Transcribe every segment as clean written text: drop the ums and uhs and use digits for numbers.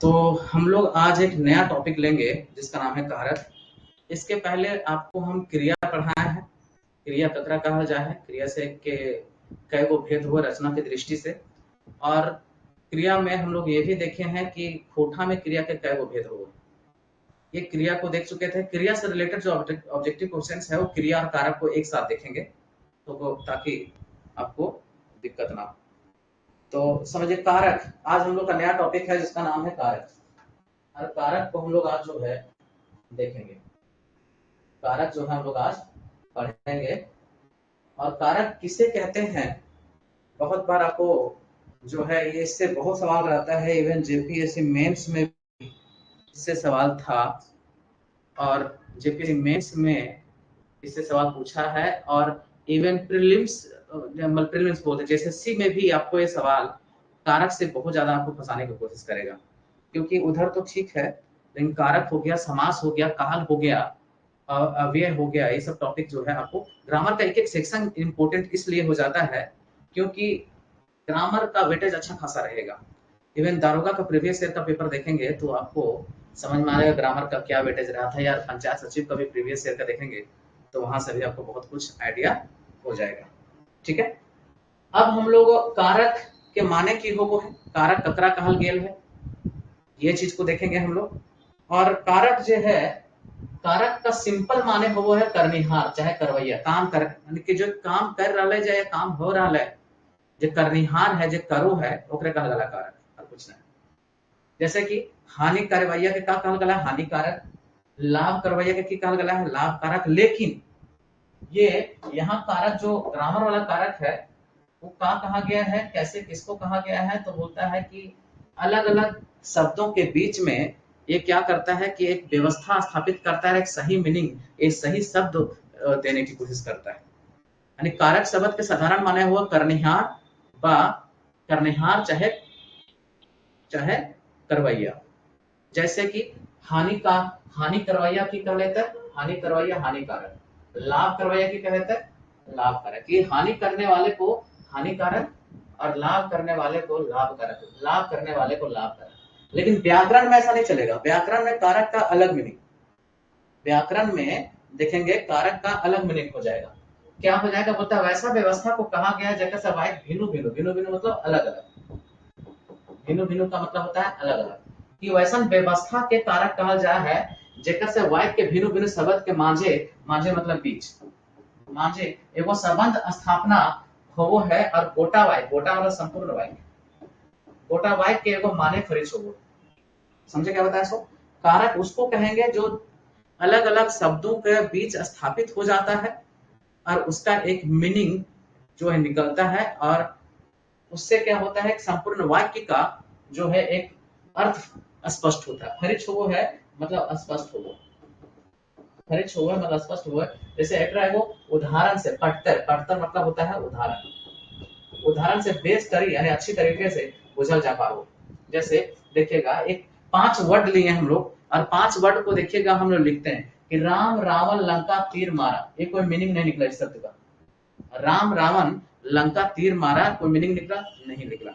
तो हम लोग आज एक नया टॉपिक लेंगे जिसका नाम है कारक। इसके पहले आपको हम क्रिया पढ़ाए हैं। क्रिया ककरा कहा जाए है, क्रिया से के कई गो भेद हुआ रचना की दृष्टि से। और क्रिया में हम लोग ये भी देखे हैं कि खोटा में क्रिया के कई गो भेद हुए। ये क्रिया को देख चुके थे। क्रिया से रिलेटेड जो ऑब्जेक्टिव क्वेश्चन है वो क्रिया और कारक को एक साथ देखेंगे, तो ताकि आपको दिक्कत ना हो। तो समझिए कारक, आज हम लोग का नया टॉपिक है जिसका नाम है कारक। और कारक को हम लोग आज जो है देखेंगे। कारक जो है हम लोग आज पढ़ेंगे। और कारक किसे कहते हैं, बहुत बार आपको जो है ये इससे बहुत सवाल रहता है। इवन जेपीएससी मेंस में इससे सवाल था, और जेपीएससी मेंस में इससे सवाल पूछा है। और इवन प्रीलिम्स बोलते हैं, जैसे सी में भी आपको ये सवाल कारक से बहुत ज्यादा आपको फंसाने की कोशिश करेगा। क्योंकि उधर तो ठीक है, लेकिन कारक हो गया, समास हो गया, काल हो गया, अव्यय हो गया, ये सब टॉपिक जो है आपको ग्रामर का एक एक सेक्शन इंपॉर्टेंट इसलिए हो जाता है क्योंकि ग्रामर का वेटेज अच्छा खासा रहेगा। इवन दारोगा का प्रीवियस ईयर का पेपर देखेंगे तो आपको समझ में आएगा ग्रामर का क्या वेटेज रहा था। यार पंचायत सचिव का भी प्रीवियस ईयर का देखेंगे तो वहां से भी आपको बहुत कुछ आइडिया हो जाएगा। ठीक है, अब हम लोग कारक के माने की हो है, कारक ककरा कहल गेल है, ये चीज को देखेंगे हम लोग। और कारक जो है, कारक का सिंपल माने हो वो है करनिहार चाहे करवैया, काम कर यानी कि जो काम कर रहा है चाहे काम हो रहा है, जो करनिहार है, जो करो है, ओकरे कहल गला कारक, और कुछ नहीं। जैसे कि हानि करवैया के का कहल गला हानिकारक, लाभ करवैया के की कहल गला है लाभकारक। लेकिन ये यहाँ कारक जो ग्रामर वाला कारक है वो का कहा गया है, कैसे किसको कहा गया है, तो बोलता है कि अलग अलग शब्दों के बीच में ये क्या करता है कि एक व्यवस्था स्थापित करता है, एक सही मीनिंग, एक सही शब्द देने की कोशिश करता है। यानी कारक शब्द के साधारण माने हुआ करनिहार व करनिहार चाहे चाहे करवैया। जैसे कि हानि का हानि करवैया की कह लेते हैं हानि करवैया हानिकारक, लाभ करवैया की कह लेते हैं लाभकारक। ये हानि करने वाले को हानिकारक और लाभ करने वाले को लाभकारक, लाभ करने वाले को लाभकारक। लेकिन व्याकरण में ऐसा नहीं चलेगा। व्याकरण में कारक का अलग मीनिंग, व्याकरण में देखेंगे कारक का अलग मीनिंग हो जाएगा। क्या हो जाएगा, बोलता है वैसा व्यवस्था को कहा गया जगह सब आए भिनु भिनु, भिनु भिनु मतलब अलग अलग, भिनु भिनु का मतलब होता है अलग अलग। कि वैसा व्यवस्था के कारक कहा जा है जेकर से वाक्य के भिनु भिनु शब्द के मांझे, मांझे मतलब बीच, मांझे एगो संबंध स्थापना होवो है। और गोटा वाक्य, गोटा मतलब संपूर्ण वाक्य, गोटा वाक्य के एगो माने फरिच होवो। समझे क्या बताया सो? कारक उसको कहेंगे जो अलग अलग शब्दों के बीच स्थापित हो जाता है और उसका एक मीनिंग जो है निकलता है, और उससे क्या होता है, एक संपूर्ण वाक्य का जो है एक अर्थ स्पष्ट होता है। फरिच हो है मतलब स्पष्ट हो, फरिच हो मतलब स्पष्ट हो। जैसे एक एगो उदाहरण से पटतर, पटतर मतलब होता है उदाहरण, उदाहरण से बेस करी यानी अच्छी तरीके से बुझल जा पाओ। जैसे देखिएगा एक 5 वर्ड लिए हम लोग, और 5 वर्ड को देखिएगा हम लोग लिखते हैं कि राम रावण लंका तीर मारा, ये कोई मीनिंग नहीं निकला इस शब्द का। राम रावण लंका तीर मारा कोई मीनिंग निकला नहीं निकला।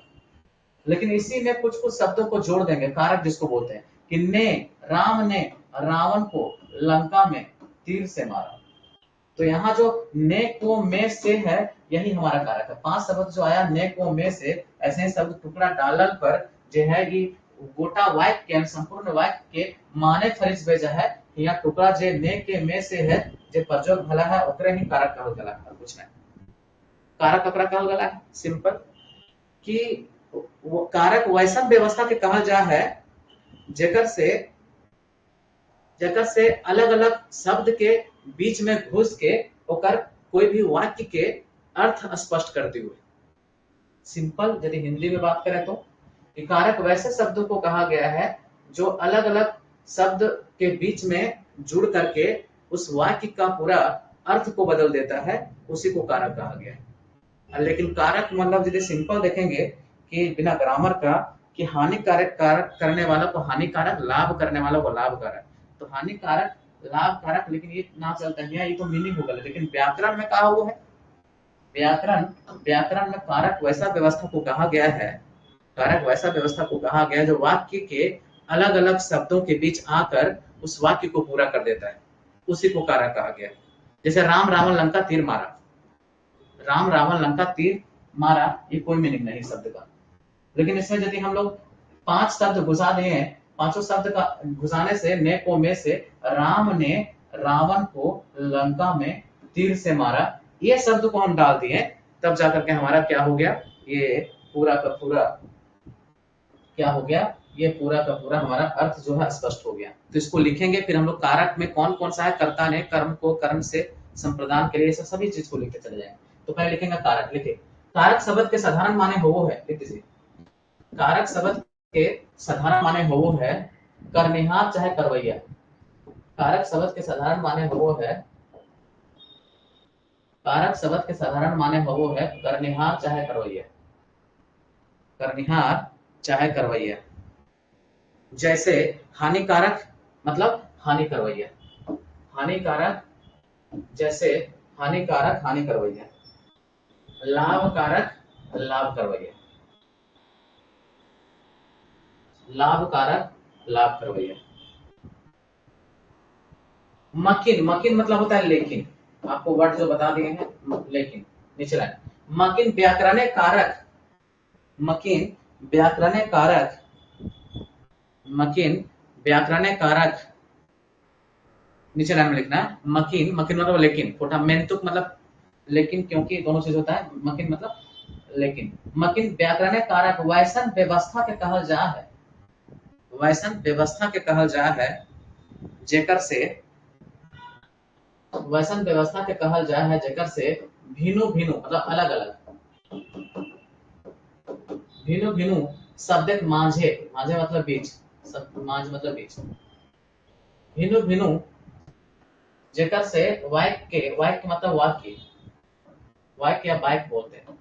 लेकिन इसी में कुछ कुछ शब्दों को जोड़ देंगे, कारक जिसको बोलते हैं कि ने, राम ने रावण को लंका में तीर से मारा। तो यहाँ जो ने को में से है यही हमारा कारक है। 5 शब्द जो आया ने को में से, ऐसे ही शब्द टुकड़ा डालल पर जो है कि गोटा वाक्य के संपूर्ण वाक्य के माने फरिज भेजा है। यहाँ टुकड़ा जे ने के में से है, जे प्रयोग भला है ओकरे ही कारक कहल गला है, कुछ नहीं। कारक ककरा कहल गला है, सिंपल कि वो कारक वैसा व्यवस्था के कहल जा है जेकर से अलग अलग शब्द के बीच में घुस के ओकर कोई भी वाक्य के अर्थ स्पष्ट करते हुए। सिंपल यदि हिंदी में बात करें तो कारक वैसे शब्दों को कहा गया है जो अलग अलग शब्द के बीच में जुड़ करके उस वाक्य का पूरा अर्थ को बदल देता है, उसी को कारक कहा गया है। लेकिन कारक मतलब यदि सिंपल देखेंगे कि बिना ग्रामर का, कि हानिकारक कारक करने वाला को हानिकारक, लाभ करने वाला को लाभकारक, तो हानिकारक लाभकारक, लेकिन ये ना चलता है, ये तो मीनिंग हो गया। लेकिन व्याकरण में कहा हुआ है, व्याकरण व्याकरण में कारक वैसा व्यवस्था को कहा गया है, कारक वैसा व्यवस्था को कहा गया जो वाक्य के अलग अलग शब्दों के बीच आकर उस वाक्य को पूरा कर देता है, उसी को कारक कहा गया। जैसे राम रावण लंका तीर मारा, राम रावण लंका तीर मारा, ये कोई मीनिंग नहीं शब्द का। लेकिन इसमें यदि हम लोग 5 शब्द घुसा दिए, पांचों शब्द का घुसाने से ने को में से राम ने रावण को लंका में तीर से मारा, ये शब्द को हम डाल दिए, तब जाकर के हमारा क्या हो गया, ये पूरा का पूरा क्या हो गया, ये पूरा का पूरा हमारा अर्थ जो है स्पष्ट हो गया। तो इसको लिखेंगे, फिर हम लोग कारक में कौन कौन सा है, कर्ता ने कर्म को कर्म से संप्रदान के लिए सभी चीज को लिखते चले जाएंगे। तो पहले लिखेंगे कारक। लिखे कारक शब्द के साधारण माने हो है, लिख दीजिए। कारक शब्द के साधारण माने हो है करनिहार चाहे करवैया। कारक शब्द के साधारण माने हो है, कारक शब्द के साधारण माने हो है करनिहार चाहे करवैया, करनिहार चाहे करवैया। जैसे हानिकारक मतलब हानि करवैया, हानिकारक जैसे हानिकारक हानि करवैया, लाभकारक लाभ करवैया, लाभकारक लाभ करवैया। मकिन, मकिन मतलब होता है लेकिन, आपको वर्ड जो बता दिए हैं लेकिन, नीचे लाइन। मकिन व्याकरण कारक, मकिन व्याकरण कारक, मकिन व्याकरण कारक, नीचे लाइन में लिखना है। मकिन, मकिन मतलब लेकिन, फोटा मेंतुक मतलब लेकिन, क्योंकि दोनों चीज होता है, मकिन मतलब लेकिन। मकिन व्याकरण कारक वैसन व्यवस्था के कहल जा है, वैसन व्यवस्था के कहल जा है जेकर से, वैसन व्यवस्था के कहल जा है जेकर से भिनु भिनु मतलब अलग अलग, भिनु भिनु शब्द माझे, माझे मतलब बीच, माझ मतलब बीच, भिनु भिनु जेकर से वाक्य, वाक्य मतलब वाक्य, वाक्य या वाक्य बोलते हैं।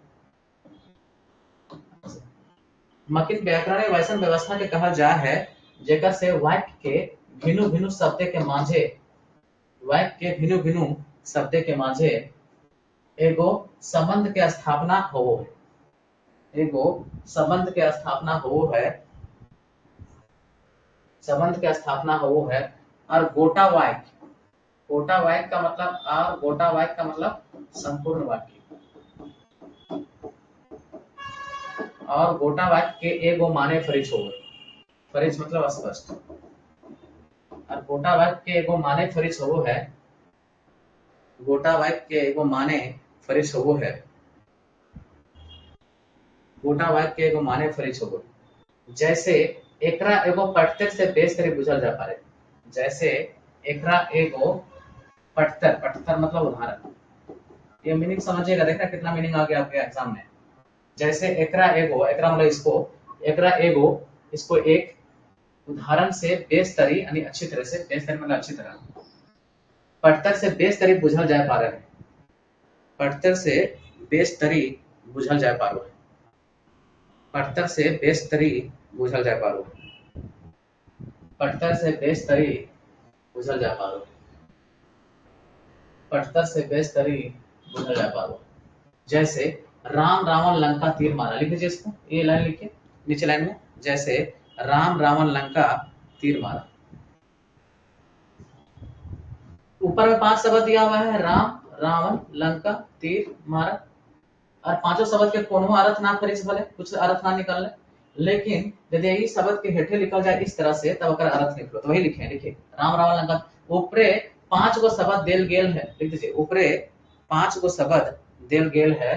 मकिन व्याकरण वैसन व्यवस्था के कहल जा है जेकर से वाक्य के भिनु भिनु शब्द के माझे, वाक्य के भिनु भिनु शब्द के माझे एगो संबंध के स्थापना हो है, एगो संबंध के स्थापना हो है, संबंध के स्थापना हो है। और गोटा वाक्य, गोटा वाक्य का मतलब, और गोटा वाक्य का मतलब संपूर्ण वाक्य, और गोटा वाक्य के एगो माने फरिच हो, फरिच मतलब स्पष्ट, और गोटा वाक्य के एगो माने फरिच हो है, गोटा वाक्य के एगो माने फरिच हो है, गोटा वाक्य के एगो माने फरिच हो। जैसे एकरा एगो पठतर से बेस करे बुझल जा पारे, जैसे एकरा एगो पठतर, पठतर मतलब उदाहरण, ये मीनिंग समझिएगा, देखना कितना मीनिंग आ गया आपके एग्जाम में। जैसे एकरा एगो, एकरा मतलब इसको, एकरा एगो इसको एक उदाहरण से बेस्तरी यानी अच्छी तरह से, बेस्तरी मतलब अच्छी तरह, पठतर से बेस्तरी बुझल जाए पा रहे, पठतर से बेस्तरी बुझल जाए पा रहे, पठतर से बेस्तरी बुझल जाए पा रहे, पठतर से बेस्तरी बुझल जाए पा रहे, पठतर से बेस्तरी बुझल जाए पा रहे। जैसे राम रावण लंका तीर मारा, लिख लीजिए इसको, ये लाइन लिखिए नीचे लाइन में। जैसे राम रावण लंका तीर मारा, ऊपर में 5 शब्द दिया हुआ है, राम रावण लंका तीर मारा, और पांचों शब्द के कोनो अर्थ ना करी भले, कुछ अर्थ ना निकल, लेकिन यदि यही शब्द के हेठे लिखल जाए इस तरह से, तब अगर अर्थ निकलो तो वही लिखे, लिखिए राम रावण लंका। ऊपरे 5 गो शब्द देल गेल है, लिख दीजिए ऊपरे 5 गो शब्द देल गेल है,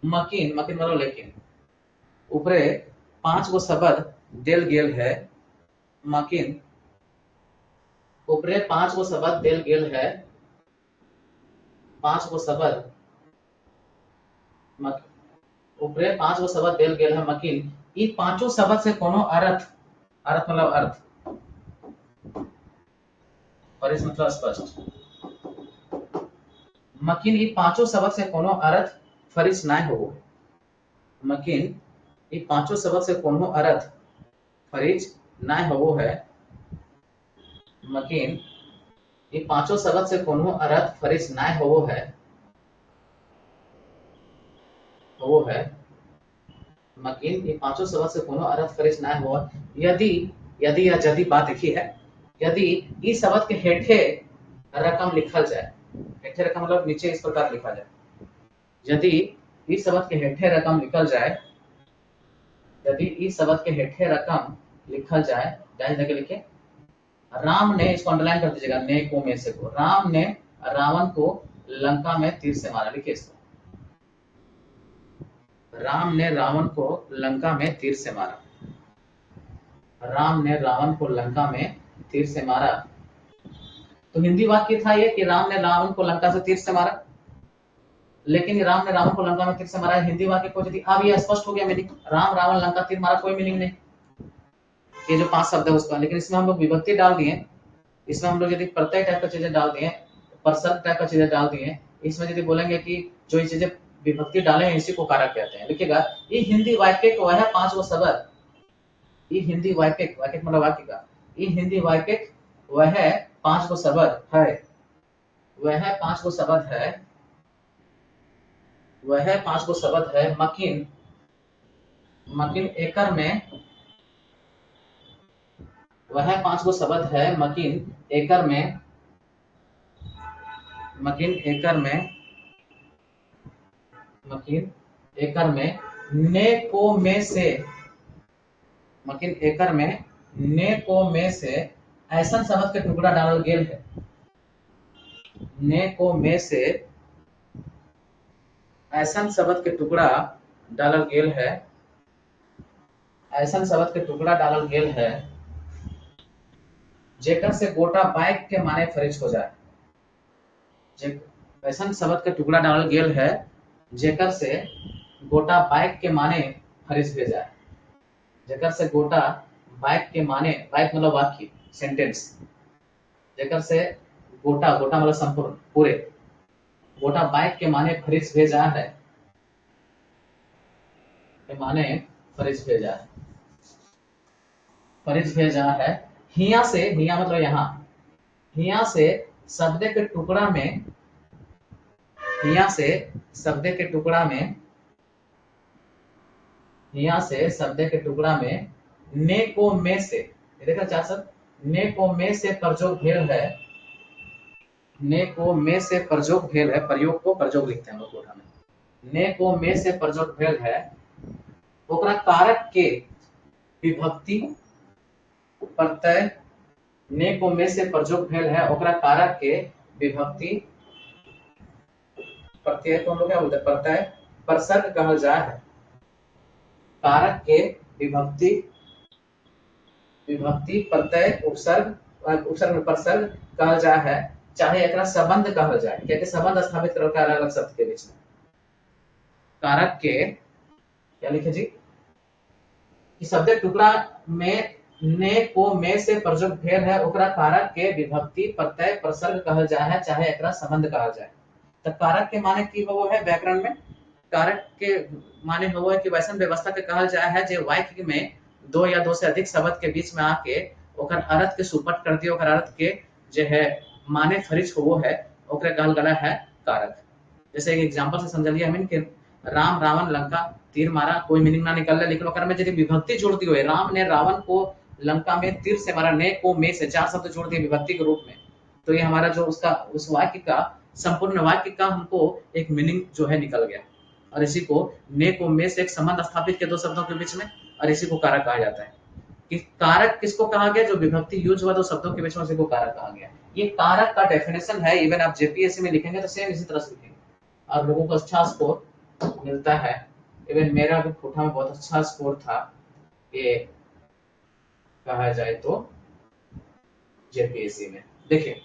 मकिन, मकिन मतलब लेकिन, ऊपरे 5 गो शब्द देल गेल है, मकिन ऊपरे 5 गो शब्द देल गेल है, 5 गो शब्द ऊपरे 5 गो शब्द देल गेल है, मकिन ई पांचों शब्द से कोनो अर्थ, अर्थ मतलब अर्थ, और इस मतलब स्पष्ट, मकिन ई पांचों शब्द से कोनो अर्थ फरिच ना हो, मकिन ई पांचों शब्द से कोनो अर्थ फरिच ना हो है, मकिन ये पांचों शब्द से कोनो अर्थ फरिच ना हो है, वो है, मकीन, ये पांचों शब्द से कोनो अर्थ फरिज ना हो यदि यदि या यदि बात एक ही है, यदि इस शब्द के हेठे रकम लिखल जाए, हेठे रकम मतलब नीचे इस प्रकार लिखा जाए, यदि इस शब्द के हेठे रकम लिखल जाए, यदि इस शब्द के हेठे रकम लिखल जाए, ध्यान देके लिखे, राम ने, इसको अंडरलाइन कर दीजिएगा, ने को में से को, राम ने रावण को लंका में तीर से मारा, लिखिए इसको, राम ने रावण को लंका में तीर से मारा, राम ने रावण को लंका में तीर से मारा। तो हिंदी वाक्य था ये कि राम ने रावण को लंका से तीर से मारा, लेकिन राम ने रावण को लंका में तीर से मारा हिंदी वाक्य को यदि, अब ये स्पष्ट हो गया मीनिंग, राम रावण लंका तीर मारा, कोई मीनिंग नहीं, ये जो 5 शब्द है उसका, लेकिन इसमें हम लोग विभक्ति डाल दिए, इसमें हम लोग यदि प्रत्यय टाइप का चीजें डाल दिए, परसर्ग टाइप का चीजें डाल दिए, इसमें यदि बोलेंगे कि जो ये चीजें विभक्ति डाले हैं इसी को कारक कहते हैं, लिखिएगा, ये हिंदी वाक्य को वह 5 गो शब्द, ये हिंदी वाक्य, वाक्य मतलब वाक्य का, ये हिंदी वाक्य वह 5 गो शब्द है, वह 5 गो शब्द है, वह 5 गो शब्द है, मकीन, मकीन एकर में, वह 5 गो शब्द है, मकीन एकर में, मकीन एकर में, मकीन एकर में, ने को में से, मकीन एकर में, ने को में से ऐसा शब्द के टुकड़ा डालल गेल है, ने को में से ऐसा शब्द के टुकड़ा डालल गेल है, ऐसा शब्द के टुकड़ा डालल गेल है जेकर से गोटा बाइक के माने फरिज हो जाए, ऐसा शब्द के टुकड़ा डालल गेल है जेकर से गोटा बाइक के माने फरिज हो जाए, जेकर से गोटा बाइक के माने, बाइक मतलब वाक्य सेंटेंस, जेकर से गोटा, गोटा मतलब संपूर्ण पूरे, गोटा बाइक के माने फरिज भेजा है, के माने फरिज भेजा है, फरिज भेजा है, हिया से, हिया मतलब यहाँ, हिया से शब्द के टुकड़ा में, हिया से शब्द के टुकड़ा में, हिया से शब्द के टुकड़ा में, ने को में से, देखा चार शब्द, ने को में से प्रयोग भेल है, ने को में से प्रयोग भेल है, प्रयोग को प्रयोग लिखते हैं हम लोग कोठा में, ने को में से प्रयोग भेल है, ओकरा कारक के विभक्ति प्रत्यय, ने को में से प्रयोग भेल है, ओकरा कारक के विभक्ति प्रत्यय को हम लोग क्या बोलते हैं, प्रत्यय प्रसर्ग कहल जाए है, कारक के विभक्ति, विभक्ति प्रत्यय उपसर्ग, उपसर्ग में प्रसर्ग कहल जाए है, चाहे एकरा संबंध कहल जाए, क्या संबंध स्थापित करल अलग अलग शब्द के बीच में, कारक के, क्या लिखे जी, कि शब्द टुकड़ा में ने को में से प्रयोग भेल है, ओकरा कारक के विभक्ति प्रत्यय प्रसर्ग कहल जाए है, चाहे एकरा संबंध कहल जाए। तो कारक के माने की वो है व्याकरण में, कारक के माने हो है कि वैसन व्यवस्था के कहल जाए है जो वाक्य में 2 या 2 से अधिक शब्द के बीच में आके ओकर अर्थ के सुपट कर दिए, ओकर अर्थ के जो है माने फरिज हो वो है, ओकरे कहल गला है कारक। जैसे एक एग्जांपल से समझलिए हमें कि राम रावण लंका तीर मारा, कोई मीनिंग ना निकल रहा, लेकिन ओकर में यदि विभक्ति जोड़ दी हुई, राम ने रावण को लंका में तीर से मारा, ने को में से 4 शब्द जोड़ दिए विभक्ति के रूप में, तो ये हमारा जो उसका उस वाक्य का संपूर्ण वाक्य का हमको एक मीनिंग जो है निकल गया, और इसी को ने को में से एक संबंध स्थापित के 2 शब्दों के बीच में, और इसी को कारक कहा जाता है। कि कारक किसको कहा गया, जो विभक्ति यूज हुआ 2 शब्दों के बीच में, उसी को कारक कहा गया। ये कारक का डेफिनेशन है, इवन आप जेपीएससी में लिखेंगे तो सेम इसी तरह से लिखेंगे और लोगों को अच्छा स्कोर मिलता है। इवन मेरा भी कोठा में बहुत अच्छा स्कोर था, ये कहा जाए तो जेपीएससी में। देखिए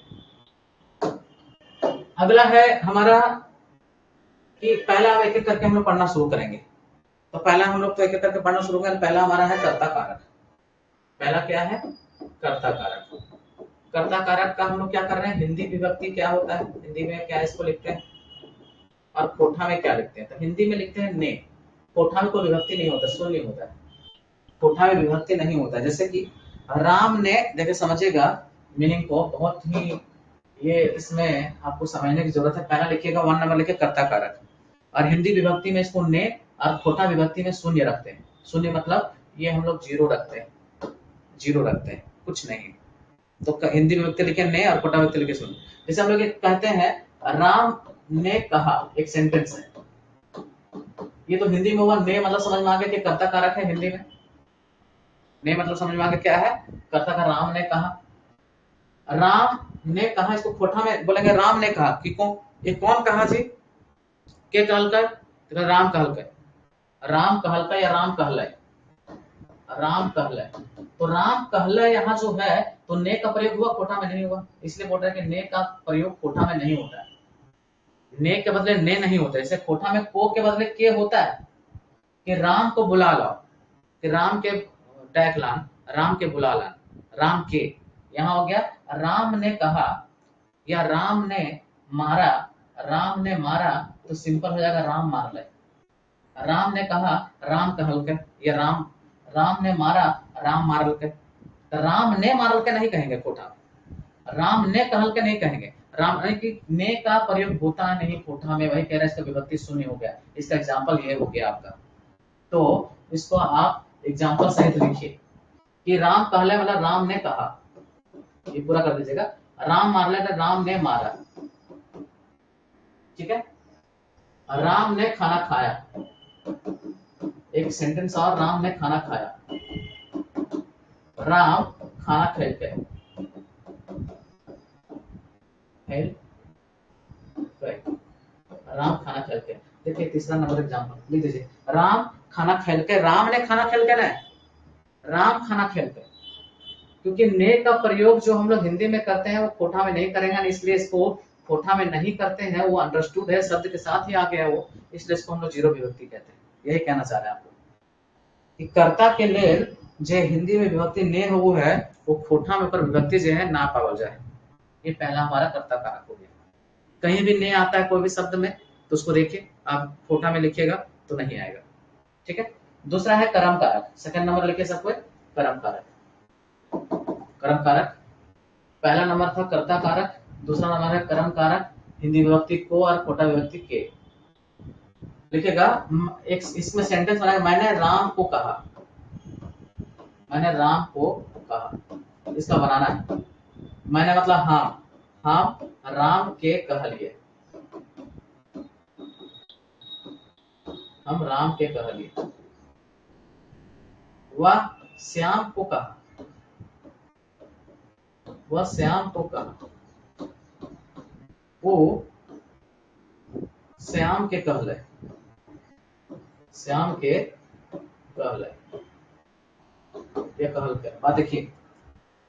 अगला है हमारा कि पहला एक एक करके हम लोग पढ़ना शुरू करेंगे, तो पहला हम लोग तो एक एक करके पढ़ना शुरू करेंगे। पहला हमारा है कर्ता कारक। पहला क्या है, कर्ता कारक। कर्ता कारक का हम लोग क्या कर रहे हैं, हिंदी विभक्ति क्या होता है, हिंदी में क्या इसको लिखते हैं, और कोठा में क्या लिखते हैं। तो हिंदी में लिखते हैं ने, कोठा में कोई विभक्ति नहीं होता, शून्य होता है, कोठा में विभक्ति नहीं होता। जैसे कि राम ने, देखिए समझिएगा मीनिंग को, बहुत ही ये इसमें आपको समझने की जरूरत है। पहला लिखिएगा 1 नंबर लिखिए कर्ता कारक, और हिंदी विभक्ति में इसको ने और खोटा विभक्ति में शून्य रखते हैं। शून्य मतलब ये हम लोग जीरो रखते हैं, जीरो रखते हैं, कुछ नहीं। तो हिंदी विभक्ति लिखे ने और खोटा विभक्ति लिखे शून्य। जैसे हम लोग कहते हैं राम ने कहा, एक सेंटेंस है, ये तो हिंदी में हुआ ने, मतलब समझ में आ गया कि कर्ता कारक है। हिंदी में ने मतलब समझ में आ गया क्या है, कर्ता का। राम ने कहा, राम ने कहा, इसको खोटा में बोलेंगे राम ने कहा कि कौन, ये कौन कहा जी, के कहलकै, तो राम कहलकै, राम कहलकै या राम कहलै, राम कहलै। तो राम कहलै यहाँ जो है तो ने का प्रयोग हुआ, खोटा में नहीं हुआ, इसलिए बोल रहे हैं कि ने का प्रयोग खोटा में नहीं होता है। ने के बदले ने नहीं होता, जैसे खोटा में को के बदले के होता है कि राम को बुला लाओ, कि राम के टैगलान, राम के बुला लान, राम के। यहाँ हो गया राम ने कहा या राम ने मारा, राम ने मारा तो सिंपल हो जाएगा राम मार ले। राम ने कहा राम कहलके, या राम ने मारा राम मारलके। राम ने मारलके नहीं कहेंगे खोटा, राम ने कहलके नहीं कहेंगे। राम की ने का प्रयोग होता नहीं खोटा में, वही कह रहे हैं, इसका विभक्ति शून्य हो गया। इसका एग्जाम्पल ये हो गया आपका। तो इसको आप एग्जाम्पल सहित लिखिए कि राम कहले मतलब राम ने कहा, ये पूरा कर दीजिएगा। राम मारले तो राम ने मारा, ठीक है। राम ने खाना खाया, एक सेंटेंस और, राम ने खाना खाया, राम खाना खेलते, राम खाना खेलते। देखिए तीसरा नंबर एग्जाम्पल लिख दीजिए, राम खाना खेलके, राम ने खाना खेलके नहीं, राम खाना खेलते। क्योंकि ने का प्रयोग जो हम लोग हिंदी में करते हैं वो खोटा में नहीं करेंगे, इसलिए इसको खोटा में नहीं करते हैं, वो अंडरस्टूड है, शब्द के साथ ही आ गया वो, इसलिए इसको हम लोग जीरो विभक्ति कहते हैं। यही कहना चाह रहे हैं आपको कि कर्ता के लेल जो हिंदी में विभक्ति ने हो है वो खोटा में ऊपर विभक्ति जो है ना पावल जाए। ये पहला हमारा कर्ता कारक हो गया। कहीं भी ने आता है कोई भी शब्द में तो उसको देखिए, आप खोटा में लिखिएगा तो नहीं आएगा, ठीक है। दूसरा है कर्म कारक, सेकंड नंबर लिखिए सबको, कर्म कारक। कर्म कारक पहला नंबर था कर्ता कारक, दूसरा नंबर है कर्म कारक, हिंदी विभक्ति को और खोटा विभक्ति के। लिखेगा एक इसमें सेंटेंस बनाएगा, मैंने राम को कहा, मैंने राम को कहा, इसका बनाना है। मैंने मतलब हम राम के कहलिए, हम राम के कहलिए। वह श्याम को कहा, वह श्याम को कहा, वो श्याम के कहले, श्याम के कहले, ये कहल के बात देखिए।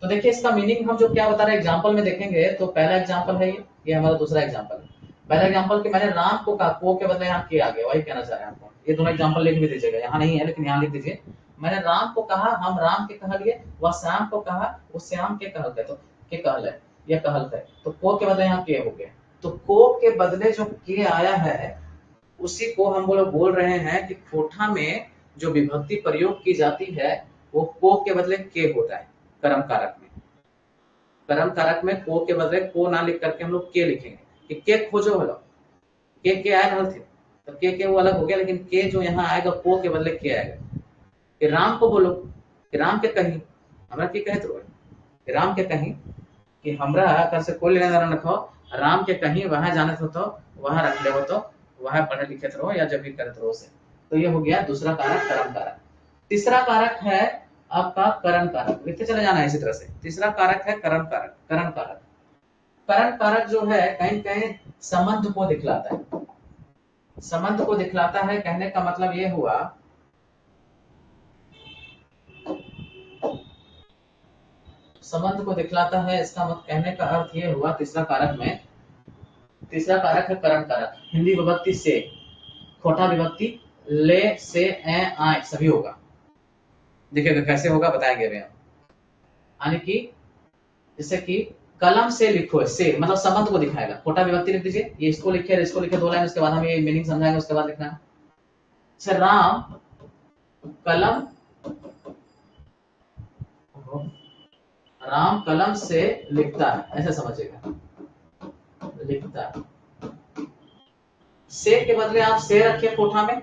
तो देखिए इसका मीनिंग हम जो क्या बता रहे हैं एग्जांपल में देखेंगे। तो पहला एग्जांपल है ये हमारा दूसरा एग्जांपल है। पहला एग्जांपल कि मैंने राम को कहा, को के बदले यहाँ के आ गया, वही कहना चाह रहे हैं आपको। ये दोनों एग्जांपल लिख भी दीजिएगा, यहाँ नहीं है लेकिन यहाँ लिख दीजिए। मैंने राम को कहा, हम राम के कहलिए, वह श्याम को कहा, वो श्याम के कहलते। तो के कहले, ये कहलते, तो को के बदले यहाँ के हो गया। तो को के बदले जो के आया है उसी को हम लोग बोल रहे हैं कि खोटा में जो विभक्ति प्रयोग की जाती है वो को के बदले के होता है। कर्म कारक में, कर्म कारक में को के बदले को ना लिख करके हम लोग के लिखेंगे कि के खोजो हलो, के आए रहल थे तो के वो अलग हो गया, लेकिन के जो यहाँ आएगा को के बदले के आएगा। कि राम को बोलो, कि राम के कहीं, हमरा के कहत रहो, कि राम के कहीं, कि हमरा कर से कोई लेना देना रखो, राम के कहीं वहां जाने हो तो वहां रख ले हो, तो वहां पढ़े लिखे रहो या जब भी करते रहो से। तो ये हो गया दूसरा कारक कर्म कारक। तीसरा कारक है आपका करण कारक, लिखते चले जाना है इसी तरह से। तीसरा कारक है करण कारक। करण कारक, करण कारक जो है कहीं कहीं संबंध को दिखलाता है, संबंध को दिखलाता है। कहने का मतलब ये हुआ संबंध को दिखलाता है, इसका मतलब कहने का अर्थ ये हुआ तीसरा कारक में। तीसरा कारक है करण कारक, हिंदी विभक्ति से, खोटा विभक्ति ले से ए आए सभी होगा। देखिएगा कैसे होगा बताएंगे अभी हम। यानी कि जैसे कि कलम से लिखो, से मतलब संबंध को दिखाएगा। खोटा विभक्ति लिख दीजिए, ये इसको लिखे इसको लिखे, दो लाइन, उसके बाद हम ये मीनिंग समझाएंगे, उसके बाद लिखना है। राम कलम, राम कलम से लिखता है, ऐसा समझिएगा, लिखता है। से के बदले आप से रखिए खोटा में,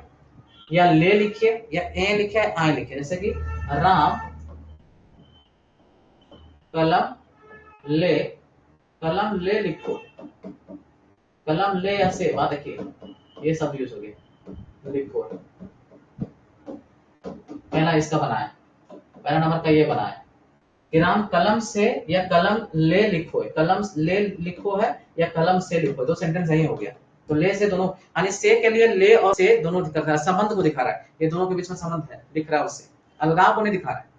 या ले लिखिए या ए लिखे आए लिखिए। जैसे कि राम ले, कलम ले लिखो, कलम ले या से, बात देखिए ये सब यूज हो गया। लिखो पहला इसका बना है, पहला नंबर का ये बना है कि राम कलम से या कलम ले लिखो है, कलम ले लिखो है या कलम से लिखो, दो सेंटेंस यही हो गया। तो ले से दोनों, यानी से के लिए ले और से दोनों दिखा रहा है, संबंध को दिखा रहा है, ये दोनों के बीच में संबंध है दिख रहा है, उससे अलगाव को नहीं दिखा रहा है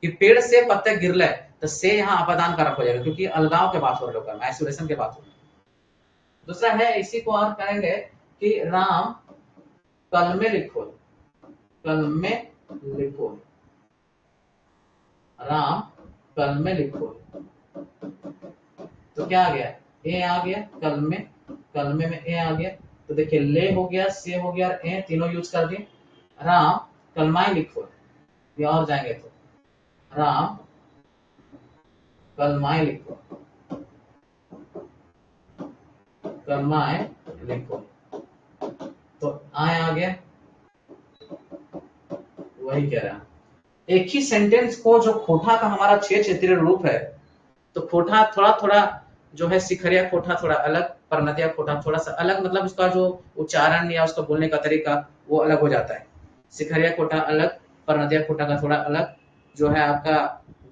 कि पेड़ से पत्ते गिरले, तो से यहाँ अपादान कारक हो जाएगा क्योंकि अलगाव के बात हो रही है, आइसोलेशन के बात हो रही है। दूसरा है, इसी को और कहेंगे कि राम कल में लिखो, कल में लिखो, राम कल में लिखो, तो क्या आ गया, ए आ गया, कल में ए आ गया। तो देखिए ले हो गया, से हो गया और ए तीनों यूज कर दिए। राम कलमाए लिखो, ये और जाएंगे तो राम कलमाए लिखो, कलमाए लिखो, तो आए आ गया, वही कह रहा है। एक ही सेंटेंस को जो खोटा का हमारा 6 क्षेत्रीय रूप है, तो खोटा थोड़ा थोड़ा जो है, शिखरिया खोटा थोड़ा अलग, परनतिया खोटा थोड़ा सा अलग, मतलब उसका जो उच्चारण या उसका बोलने का तरीका वो अलग हो जाता है। शिखरिया खोटा अलग, परनतिया खोटा का थोड़ा अलग, जो है आपका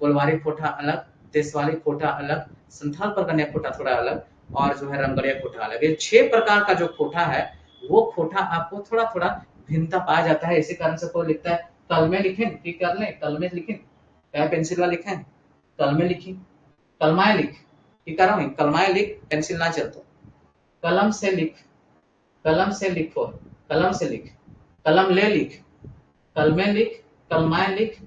गोलवारी खोटा अलग, देशवाली खोटा अलग, संथाल परगनिया खोटा थोड़ा अलग, और जो है रंगरिया खोटा अलग। ये 6 प्रकार का जो खोटा है, वो खोटा आपको थोड़ा थोड़ा भिन्नता पाया जाता है। इसी कारण से कोई लिखता है कल में लिखें कि कर लें, कल में लिखें, क्या पेंसिल वाला लिखें, कल में लिखी, कलमाए लिख कि कर रहा हूँ, कलमाए लिख, पेंसिल ना चलतो, कलम से लिख, कलम से लिखो, कलम से लिख, कलम ले लिख, कल में लिख, कलमाए लिख,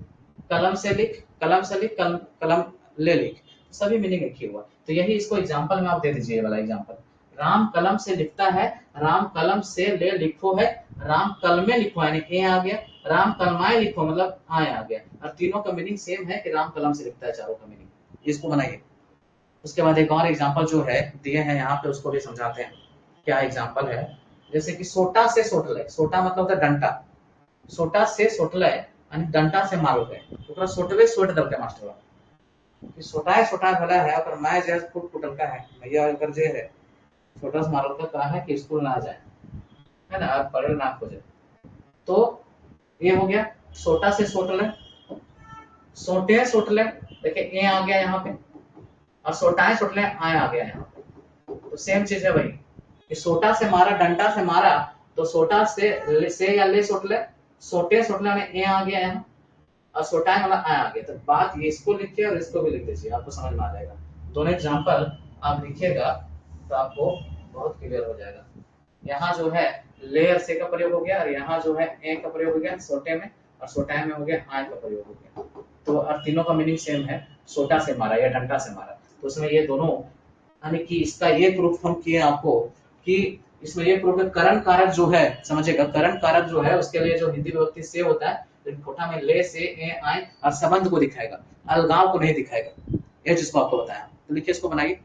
कलम से लिख, कलम से लिख, कलम ले लिख, सभी मीनिंग लिखी हुआ। तो यही इसको एग्जांपल में आप दे दीजिए, वाला एग्जांपल, राम कलम से लिखता है, राम कलम से ले लिखो है, राम कल में लिखो यानी ए आ गया, राम कलमाए लिखो मतलब आए आ गया, और तीनों का मीनिंग सेम है कि राम कलम से लिखता है, चारों का मीनिंग। इसको बनाइए। उसके बाद एक और एग्जांपल जो है दिए हैं यहाँ पे, उसको भी समझाते हैं। क्या एग्जांपल है, जैसे कि सोटा से सोटले, सोटा मतलब होता है डंटा, सोटा से सोटले यानी डंटा से मारो गए, ओकरा सोटवे सोट दल के मास्टर कि सोटाए सोटा भला है, और मैं जे फुट फुटल का है भैया, अगर जे है छोटा से मारो का कहा है कि स्कूल ना जाए, है ना, आप पढ़े ना खोजे। तो ये हो गया सोटा से सोटले, सोटे सोटले, देखिए ए आ गया यहाँ पे, और सोटाए सोटले आए आ गया यहाँ पे, तो सेम चीज है भाई कि सोटा से मारा, डंडा से मारा, तो सोटा से या ले सोटले, सोटे सोटले में ए आ गया यहाँ, और सोटाए वाला आ गया। तो बात ये, इसको लिखिए और इसको भी लिख दीजिए, आपको समझ में आ जाएगा। दोनों एग्जांपल आप लिखिएगा तो आपको बहुत क्लियर हो जाएगा। यहाँ जो है ले और से का प्रयोग हो गया, और यहाँ जो है ए का प्रयोग हो गया सोटे में, और सोटाए में हो गया आय का प्रयोग हो गया। तो और तीनों का मीनिंग सेम है, सोटा से मारा या डंडा से मारा। तो उसमें ये दोनों, यानी कि इसका ये प्रूफ हम किए आपको कि इसमें ये प्रूफ है, करण कारक जो है, समझिएगा, करण कारक जो है उसके लिए जो हिंदी विभक्ति से होता है, लेकिन कोठा में ले से ए आए और संबंध को दिखाएगा, अलगाव को नहीं दिखाएगा, ये जिसको आपको बताया। तो लिखिए, इसको बनाइए,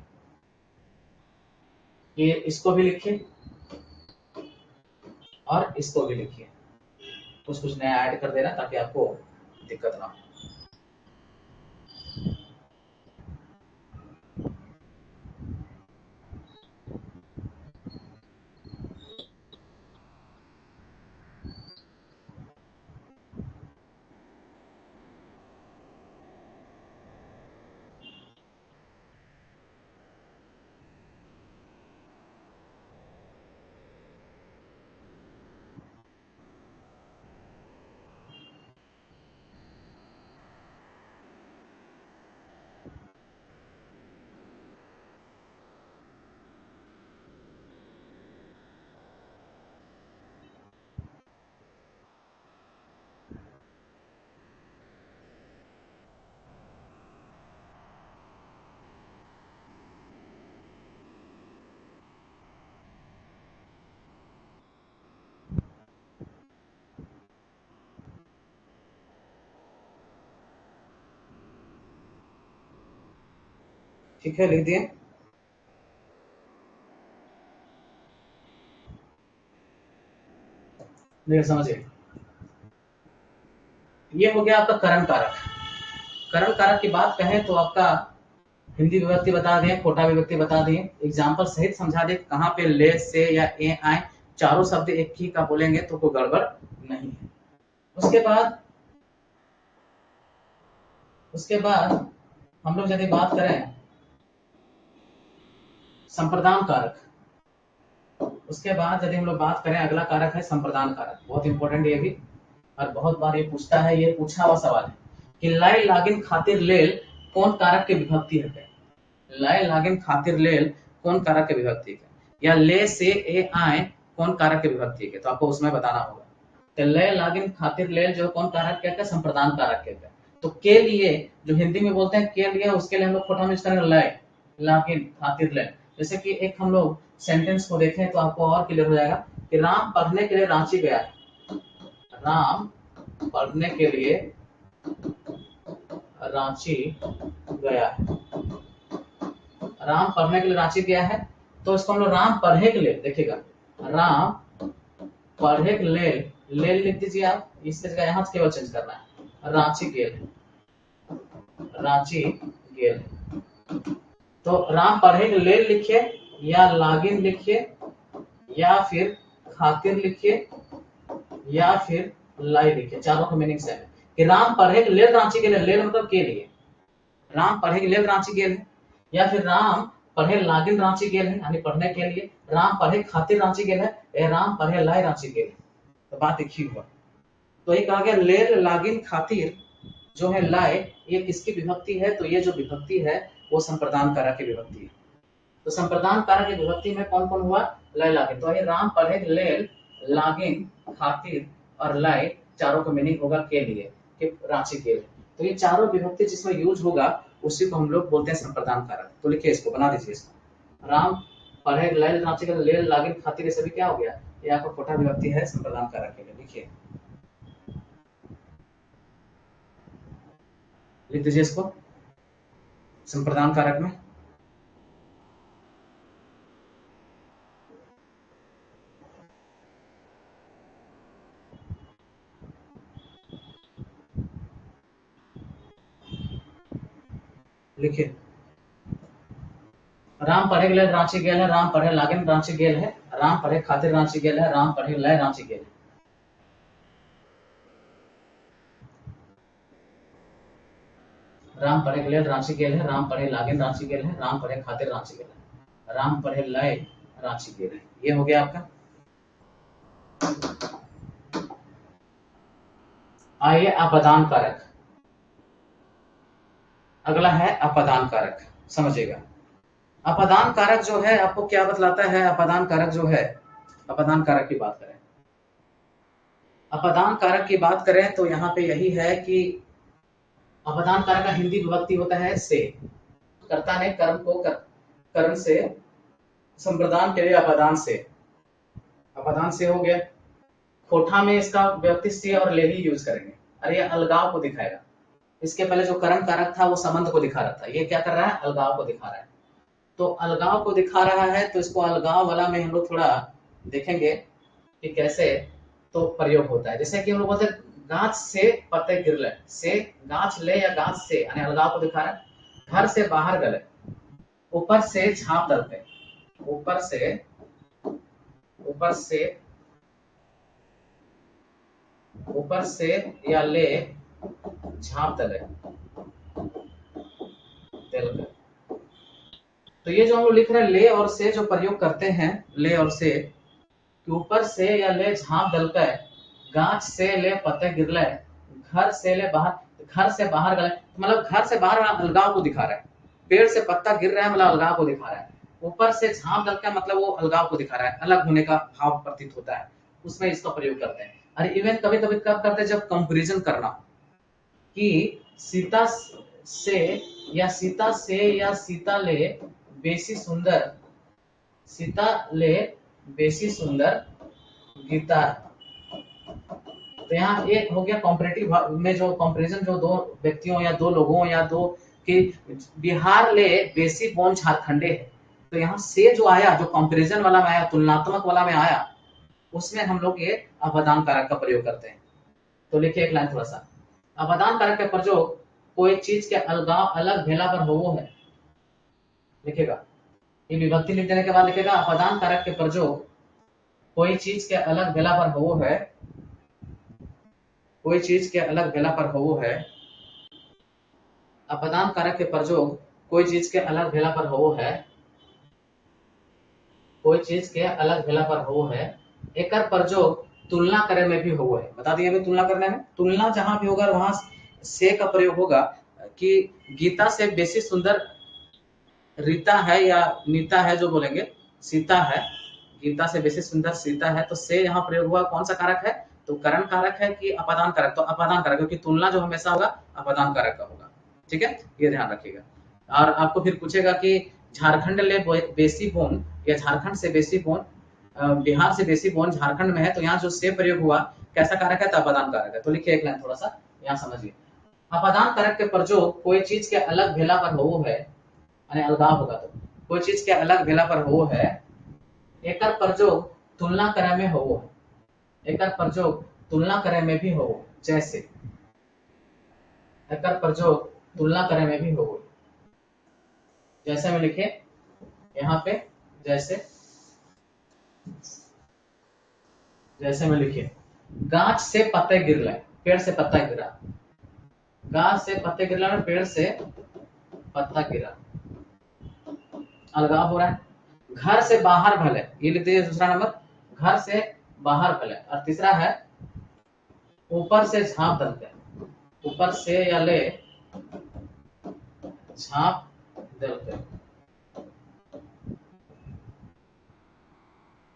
ये इसको भी लिखिए और इसको भी लिखिए, कुछ नया ऐड कर देना ताकि आपको दिक्कत ना हो। ठीक है, लिख दिए, समझिए। ये हो गया आपका करण कारक। करण कारक की बात कहें तो आपका हिंदी विभक्ति बता दें, खोटा विभक्ति बता दें, एग्जाम्पल सहित समझा दें कहाँ पे ले, से या ए आए, चारों शब्द एक ही का बोलेंगे तो कोई गड़बड़ नहीं है। उसके बाद हम लोग यदि बात करें संप्रदान कारक, उसके बाद यदि हम लोग बात करें अगला कारक है संप्रदान कारक। बहुत इंपॉर्टेंट ये भी, और बहुत बार ये पूछता है, ये पूछा हुआ सवाल है कि लय लागिन खातिर लेल कौन कारक के विभक्ति है। लय लागिन खातिर लेल कौन कारक के विभक्ति है, या ले से ए आए कौन कारक के विभक्ति है, तो आपको उसमें बताना होगा। तो लय लागिन खातिर लेल जो कौन कारक क्या, संप्रदान कारक क्या। तो के लिए जो हिंदी में बोलते हैं के लिए, उसके लिए हम लोग खोटा में यूज करेंगे लय लागिन खातिर लेल। जैसे कि एक हम लोग सेंटेंस को देखें तो आपको और क्लियर हो जाएगा कि राम पढ़ने के लिए रांची गया है। राम पढ़ने के लिए रांची गया है। राम पढ़ने के लिए रांची गया है, तो इसको हम लोग राम पढ़े के लिए देखिएगा, राम पढ़े के लिए ले लिख दीजिए आप, इसके जगह यहाँ से केवल चेंज करना है, रांची गेल, रांची गेल। तो राम पढ़े के लिए लिखिए, या लागिन लिखिए, या फिर खातिर लिखिए, या फिर लाई लिखिए, चारों का मीनिंग सेम है कि राम पढ़े के लिए रांची गेल, ले मतलब के लिए, राम पढ़े के लिए रांची गेल है, या फिर राम पढ़े लागिन रांची गेल है यानी पढ़ने के लिए, राम पढ़े खातिर रांची गेल है, या राम पढ़े लाई रांची गेल है। तो बात एक ही हुआ। तो ये कहा गया लेल लागिन खातिर जो है लाए, ये किसकी विभक्ति है, तो ये जो विभक्ति है वो संप्रदान कारक की विभक्ति है। तो संप्रदान कारक की विभक्ति में कौन कौन हुआ, लय लागिन। तो ये राम पढ़े लेल लागिन खातिर और लय, चारों का मीनिंग होगा के लिए, कि रांची के लिए। तो ये चारों विभक्ति जिसमें यूज होगा उसी को हम लोग बोलते हैं संप्रदान कारक। तो लिखिए इसको, बना दीजिए इसको, राम पढ़े लेल रांची के लेल लागिन खातिर, ये सभी क्या हो गया, ये आपका खोटा विभक्ति है संप्रदान कारक के लिए। लिखिए, लिख दीजिए इसको संप्रदान कारक में। लिखिए, राम पढ़े के लिए रांची गेल है, राम पढ़े लागिन रांची गेल है, राम पढ़े खातिर रांची गेल है, राम पढ़े लय रांची गेल है। राम पढ़े के लिए रांची गेल है, राम पढ़े लागिन रांची गेल है, राम पढ़े खातिर रांची गेल है, राम पढ़े लय रांची गेल है। ये हो गया आपका। आइए अपदान कारक, अगला है अपदान कारक, समझिएगा। अपदान कारक जो है आपको क्या बतलाता है, अपदान कारक जो है, अपदान कारक की बात करें, अपदान कारक की बात करें तो यहाँ पे यही है कि अपदान कारक का हिंदी विभक्ति होता है से। कर्ता ने कर्म को कर्म से, संप्रदान के लिए अपदान से, अपदान से हो गया। खोठा में इसका व्यक्ति से और ले ही यूज करेंगे, अरे ये अलगाव को दिखाएगा। इसके पहले जो कर्म कारक था वो संबंध को दिखा रहा था, ये क्या कर रहा है, अलगाव को दिखा रहा है। तो अलगाव को दिखा रहा है तो इसको अलगाव वाला में हम लोग थोड़ा देखेंगे कि कैसे तो प्रयोग होता है। जैसे कि हम लोग बोलते हैं गाछ से पत्ते गिरले, से गाछ ले या गाछ से, यानी अलगाव को दिखा रहा है। घर से बाहर गले, ऊपर से झाँप डलते, ऊपर से ऊपर से या ले झाँप डले, तो ये जो हम लोग लिख रहे हैं ले और से जो प्रयोग करते हैं, ले और से, ऊपर से या ले झाँप डलकर, गाछ से ले पत्ते गिरले, घर से ले बाहर, घर से बाहर गए मतलब घर से बाहर अलगाव को दिखा रहा है। पेड़ से पत्ता गिर रहा है मतलब अलगाव को दिखा रहा है। ऊपर से झाँप डलकर मतलब वो अलगाव को दिखा रहा है, अलग होने का भाव प्रतीत होता है, उसमें इसका प्रयोग करते हैं। और इवन कभी कभी कब करते हैं, जब कंपेरिजन करना कि सीता से या सीता ले बेसी सुंदर, सीता ले बेसी सुंदर गीता। तो यहाँ एक हो गया कॉम्परेटिव में जो कंपैरिजन, जो दो व्यक्तियों या दो लोगों या दो कि बिहार ले बेसी बोन झारखंडे है, तो यहाँ से जो आया, जो कंपैरिजन वाला में आया, तुलनात्मक वाला में आया, उसमें हम लोग ये अपदान कारक का प्रयोग करते हैं। तो लिखिए एक लाइन थोड़ा सा, अपादान कारक के प्रयोग कोई चीज के अलगाव अलग भेला पर होवो है। लिखेगा, ये विभक्ति लिख देने के बाद लिखेगा अपादान कारक के प्रयोग कोई चीज के अलग भेला पर होवो है, कोई चीज के अलग भेला पर होवो है। अपादान कारक के प्रयोग कोई चीज के अलग भेला पर होवो है, कोई चीज के अलग भेला पर होवो है। एकर प्रयोग तुलना करे में भी होवो है। बता दिए अभी तुलना करने में, तुलना जहां भी होगा वहां से का प्रयोग होगा कि गीता से बेसी सुंदर रीता है या नीता है, जो बोलेंगे सीता है, गीता से बेसी सुंदर सीता है, तो से यहाँ प्रयोग हुआ कौन सा कारक है, तो करण कारक है कि अपादान कारक, तो अपादान कारक, क्योंकि तुलना जो हमेशा होगा अपादान कारक का होगा। ठीक है, ये ध्यान रखिएगा। और आपको फिर पूछेगा कि झारखंड ले बेसी बोन, या झारखंड से बेसी बोन, बिहार से बेसी बोन झारखंड में है, तो यहाँ जो से प्रयोग हुआ कैसा कारक है, तो अपादान कारक है। तो लिखिए एक लाइन थोड़ा सा यहाँ समझिए। अपादान कारक के प्रयोग कोई चीज के अलग भेला पर हो है, यानी अलगाव होगा तो कोई चीज के अलग भेला पर हो है। एकर प्रयोग तुलना करे में हो है, एकर प्रयोग तुलना करे में भी हो, जैसे एकर प्रयोग तुलना करे में भी हो, जैसे में लिखे यहाँ पे, जैसे जैसे में लिखे गाछ से पत्ते गिरले, पेड़ से पत्ता गिरा, गाछ से पत्ते गिरला, पेड़ से पत्ता गिरा, अलगाव हो रहा है। घर से बाहर भले, ये लिख दीजिए दूसरा नंबर, घर से बाहर भले। और तीसरा है ऊपर से झांप दलते, ऊपर से या ले झांप दलते,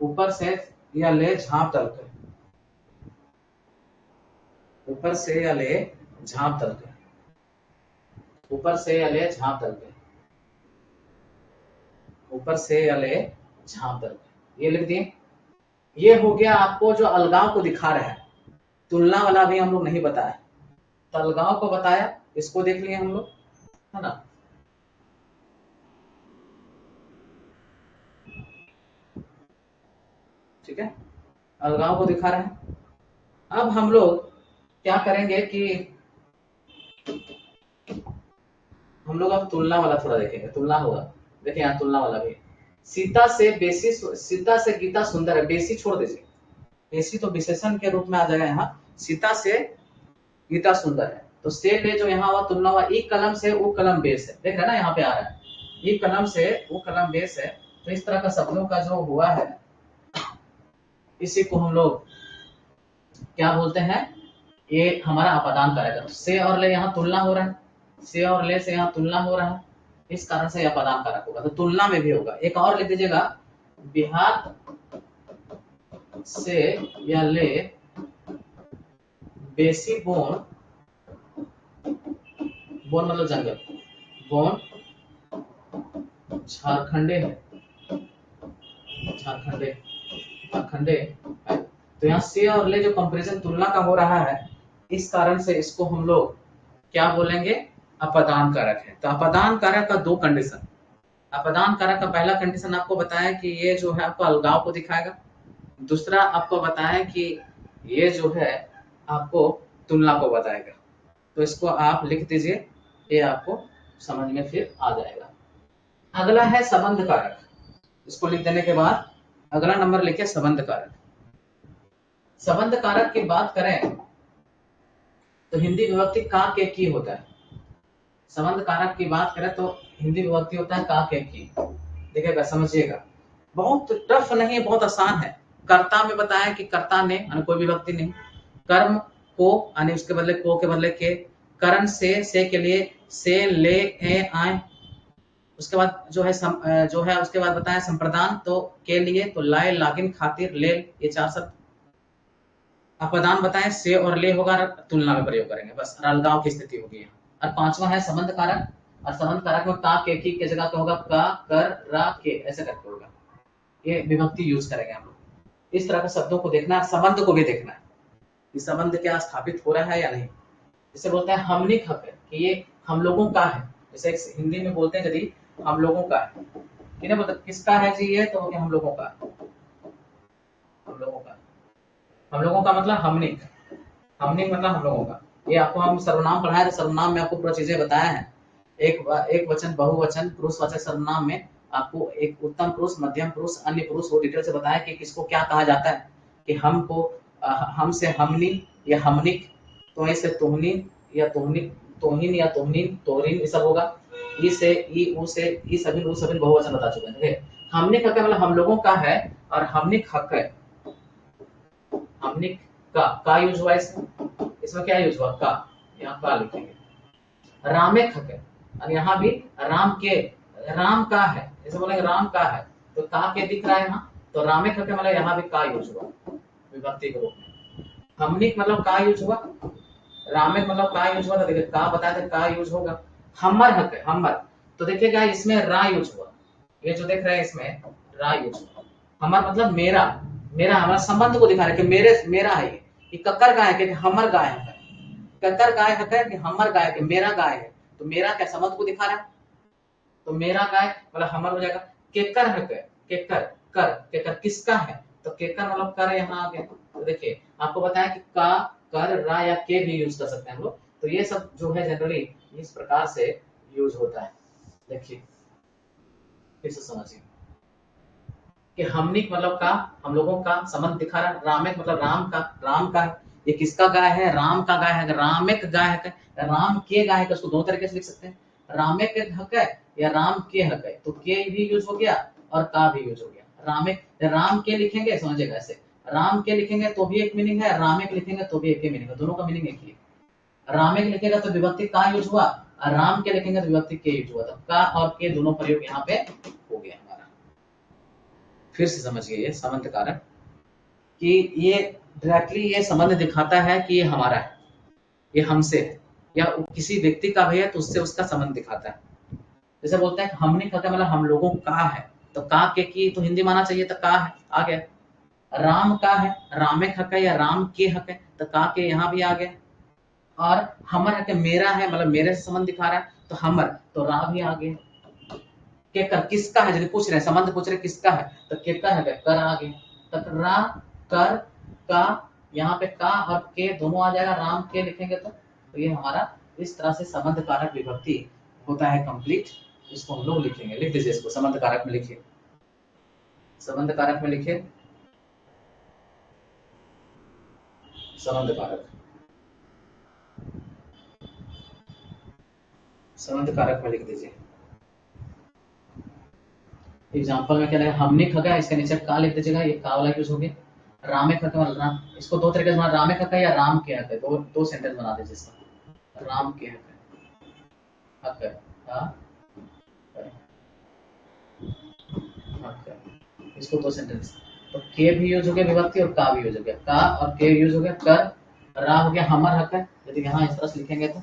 ऊपर से या ले झांप दलते, ऊपर से या ले झांप दलते, ऊपर से या ले झांप दलते, ऊपर से या ले झांप दलते, ये लिख दिए। ये हो गया आपको जो अलगाव को दिखा रहा है। तुलना वाला भी हम लोग नहीं बताया, तो अलगाव को बताया, इसको देख लिए हम लोग, है ना। ठीक है, अलगाव को दिखा रहे हैं। अब हम लोग क्या करेंगे कि हम लोग अब तुलना वाला थोड़ा देखेंगे, तुलना होगा। देखिए यहाँ तुलना वाला भी, सीता से बेसी, सीता से गीता सुंदर है, बेसी छोड़ दीजिए, बेसी तो विशेषण के रूप में आ जाएगा यहाँ। सीता से गीता सुंदर है, तो से ले जो यहाँ हुआ तुलना हुआ, ई कलम से वो कलम बेस है, देख रहे हैं ना, यहाँ पे आ रहा है ई कलम से वो कलम बेस है। तो इस तरह का शब्दों का जो हुआ है, इसी को हम लोग क्या बोलते हैं, ये हमारा अपादान कारक है। से और ले यहाँ तुलना हो रहा है, से और ले से यहाँ तुलना हो रहा है, इस कारण से अपादान कारक होगा, तो तुलना में भी होगा। एक और लिख दीजिएगा, बिहार से या ले बेसी बोन, बोन मतलब जंगल, बोन झारखंडे है, झारखंडे, झारखंडे है। तो यहाँ से और ले जो कंपैरिजन तुलना का हो रहा है, इस कारण से इसको हम लोग क्या बोलेंगे, अपादान कारक है। तो अपादान कारक का दो कंडीशन, अपादान कारक का पहला कंडीशन आपको बताया कि ये जो है आपको अलगाव को दिखाएगा, दूसरा आपको बताया कि ये जो है आपको तुलना को बताएगा। तो इसको आप लिख दीजिए, ये आपको समझ में फिर आ जाएगा। अगला है संबंध कारक, इसको लिख देने के बाद अगला नंबर लिखे संबंध कारक। संबंध कारक की बात करें तो हिंदी विभक्ति का के की होता है। संबंध कारक की बात करें तो हिंदी विभक्ति होता है का के की। देखिएगा, समझिएगा, बहुत टफ नहीं है, बहुत आसान है। कर्ता में बताया कि कर्ता ने, कोई विभक्ति नहीं, कर्म को यानी उसके बदले को के बदले के, करण से के लिए से ले ए आए, उसके बाद जो है उसके बाद बताया संप्रदान, तो के लिए, तो लाए लागिन खातिर ले, ये चार शब्द। अपदान बताएं, से और ले होगा, तुलना में प्रयोग करेंगे बस, अलगाव की स्थिति होगी यहाँ। और पांचवा है संबंध कारक, और संबंध कारक में का के की के जगह पे होगा का कर रा के, ऐसे करके होगा, ये विभक्ति यूज करेंगे हम लोग। इस तरह के शब्दों को देखना है, संबंध को भी देखना है कि संबंध क्या स्थापित हो रहा है या नहीं। इसे बोलते हैं हमनिक हक है, कि ये हम लोगों का है। जैसे हिंदी में बोलते हैं यदि हम लोगों का है, किन्हें बोलते, किसका है जी ये, तो हो गया हम लोगों का, हम लोगों का। हम लोगों का मतलब हमनिक, हमनिक मतलब हम लोगों का। ये आपको हम सर्वनाम पढ़ाए थे, सर्वनाम में आपको पूरा चीजें बताया है। एक वचन, बहुवचन, पुरुषवाचक सर्वनाम में आपको एक उत्तम पुरुष, मध्यम पुरुष, अन्य पुरुष वो डिटेल से बताया कि किसको क्या कहा जाता है, कि हमको हम से हमनी या हमनिक, तोय से तोहनी या तोहनिक, तोहिन या तोहनीन, तोहरीन, ये सब होगा। ई से ई, ऊ से ई, सभी ऊ सभी बहुवचन बता चुके हैं। देखिए हमनिक हक मतलब हम लोगों का है, और हमनिक हक है, हमनिक का यूज हुआ इसमें, इसमें क्या यूज हुआ का, यहाँ का लिखेंगे। रामेक हक है, और यहाँ भी राम के, राम का है, जैसे बोलेंगे राम का है तो का के दिख रहा है यहाँ, तो रामेक हक है मतलब यहाँ भी का यूज हुआ विभक्ति के रूप में। हमनिक मतलब का यूज हुआ, रामेक मतलब का यूज हुआ, तो देखिए का बताया था का यूज होगा। हमर हक है, हमर, तो देखिएगा इसमें रा यूज हुआ, ये जो देख रहे हैं इसमें रा यूज हुआ। हमर मतलब मेरा, मेरा हमारा संबंध को दिखा रहा है कि मेरे, मेरा है ये कक्कर गाय है कि हमर गाय है, कक्कर गाय है कि हमर गाय है, मेरा गाय है, तो मेरा क्या संबंध को दिखा रहा है, तो मेरा गाय मतलब हमर हो जाएगा। केकर है, केकर, कर, केकर किसका है, तो केकर मतलब कर यहाँ आ गया। तो देखिए आपको बताया कि का, कर, रा या के भी यूज कर सकते हैं हम लोग, तो ये सब जो है जनरली इस प्रकार से यूज होता है। देखिए फिर से समझिए कि हमनिक मतलब का, हम लोगों का संबंध दिखा रहा है। रामेक मतलब राम का, राम का ये किसका गाय है, राम का गाय है। रामेक गाय है, राम के गाय है, उसको दो तरीके से लिख सकते हैं, रामेक हक है या राम के हक है, तो के भी यूज हो गया और का भी यूज हो गया। रामेक, राम के लिखेंगे समझिएगा ऐसे, राम के लिखेंगे तो भी एक मीनिंग है, रामेक लिखेंगे तो भी एक ही मीनिंग है, दोनों का मीनिंग एक ही है। रामेक लिखेगा तो विभक्ति का यूज हुआ, और राम के लिखेंगे तो विभक्ति के यूज हुआ, तो का और के दोनों प्रयोग यहाँ पे हो गया हमारा। फिर से समझिए ये संबंध कारक, कि ये डायरेक्टली ये संबंध दिखाता है कि ये हमारा है, ये हमसे है, या किसी व्यक्ति का भी है तो उससे उसका संबंध दिखाता है। जैसे बोलते हैं हमने कहा मतलब हम लोगों का है, तो का के की तो हिंदी माना चाहिए, तो का है आ गया। राम का है, रामे हक है या राम के हक है, तो का के यहाँ भी आ गया। और हमर हक है, मेरा है मतलब मेरे से संबंध दिखा रहा है, तो हमर, तो रा भी आ गया। के कर किसका है, यदि पूछ रहे हैं संबंध पूछ रहे किसका है, तो के का है, कर आ गया। तो रा, कर, का, यहाँ पे का और के दोनों आ जाएगा, राम के लिखेंगे तो ये हमारा इस तरह से संबंध कारक विभक्ति होता है कंप्लीट। इसको हम लोग लिखेंगे, लिख दीजिए इसको, संबंध कारक में लिखिए, संबंध कारक में लिखिए, संबंध कारक, संबंध कारक में लिख दीजिए। एग्जाम्पल में क्या लगेगा, हमने खगा, इसके नीचे का लिख दीजिएगा, ये का वाला यूज हो गया। रामे खका मतलब राम, इसको दो तरीके से बना, रामे खका या राम के हक है, दो सेंटेंस बना दीजिए इसका, राम के हक है, हक है, हाँ, हक है, इसको दो सेंटेंस। तो के भी यूज हो गया विभक्ति, और का भी यूज हो गया, का और के यूज हो गया। कर, रा हो गया हमर हक है, यदि यहाँ इस तरह से लिखेंगे तो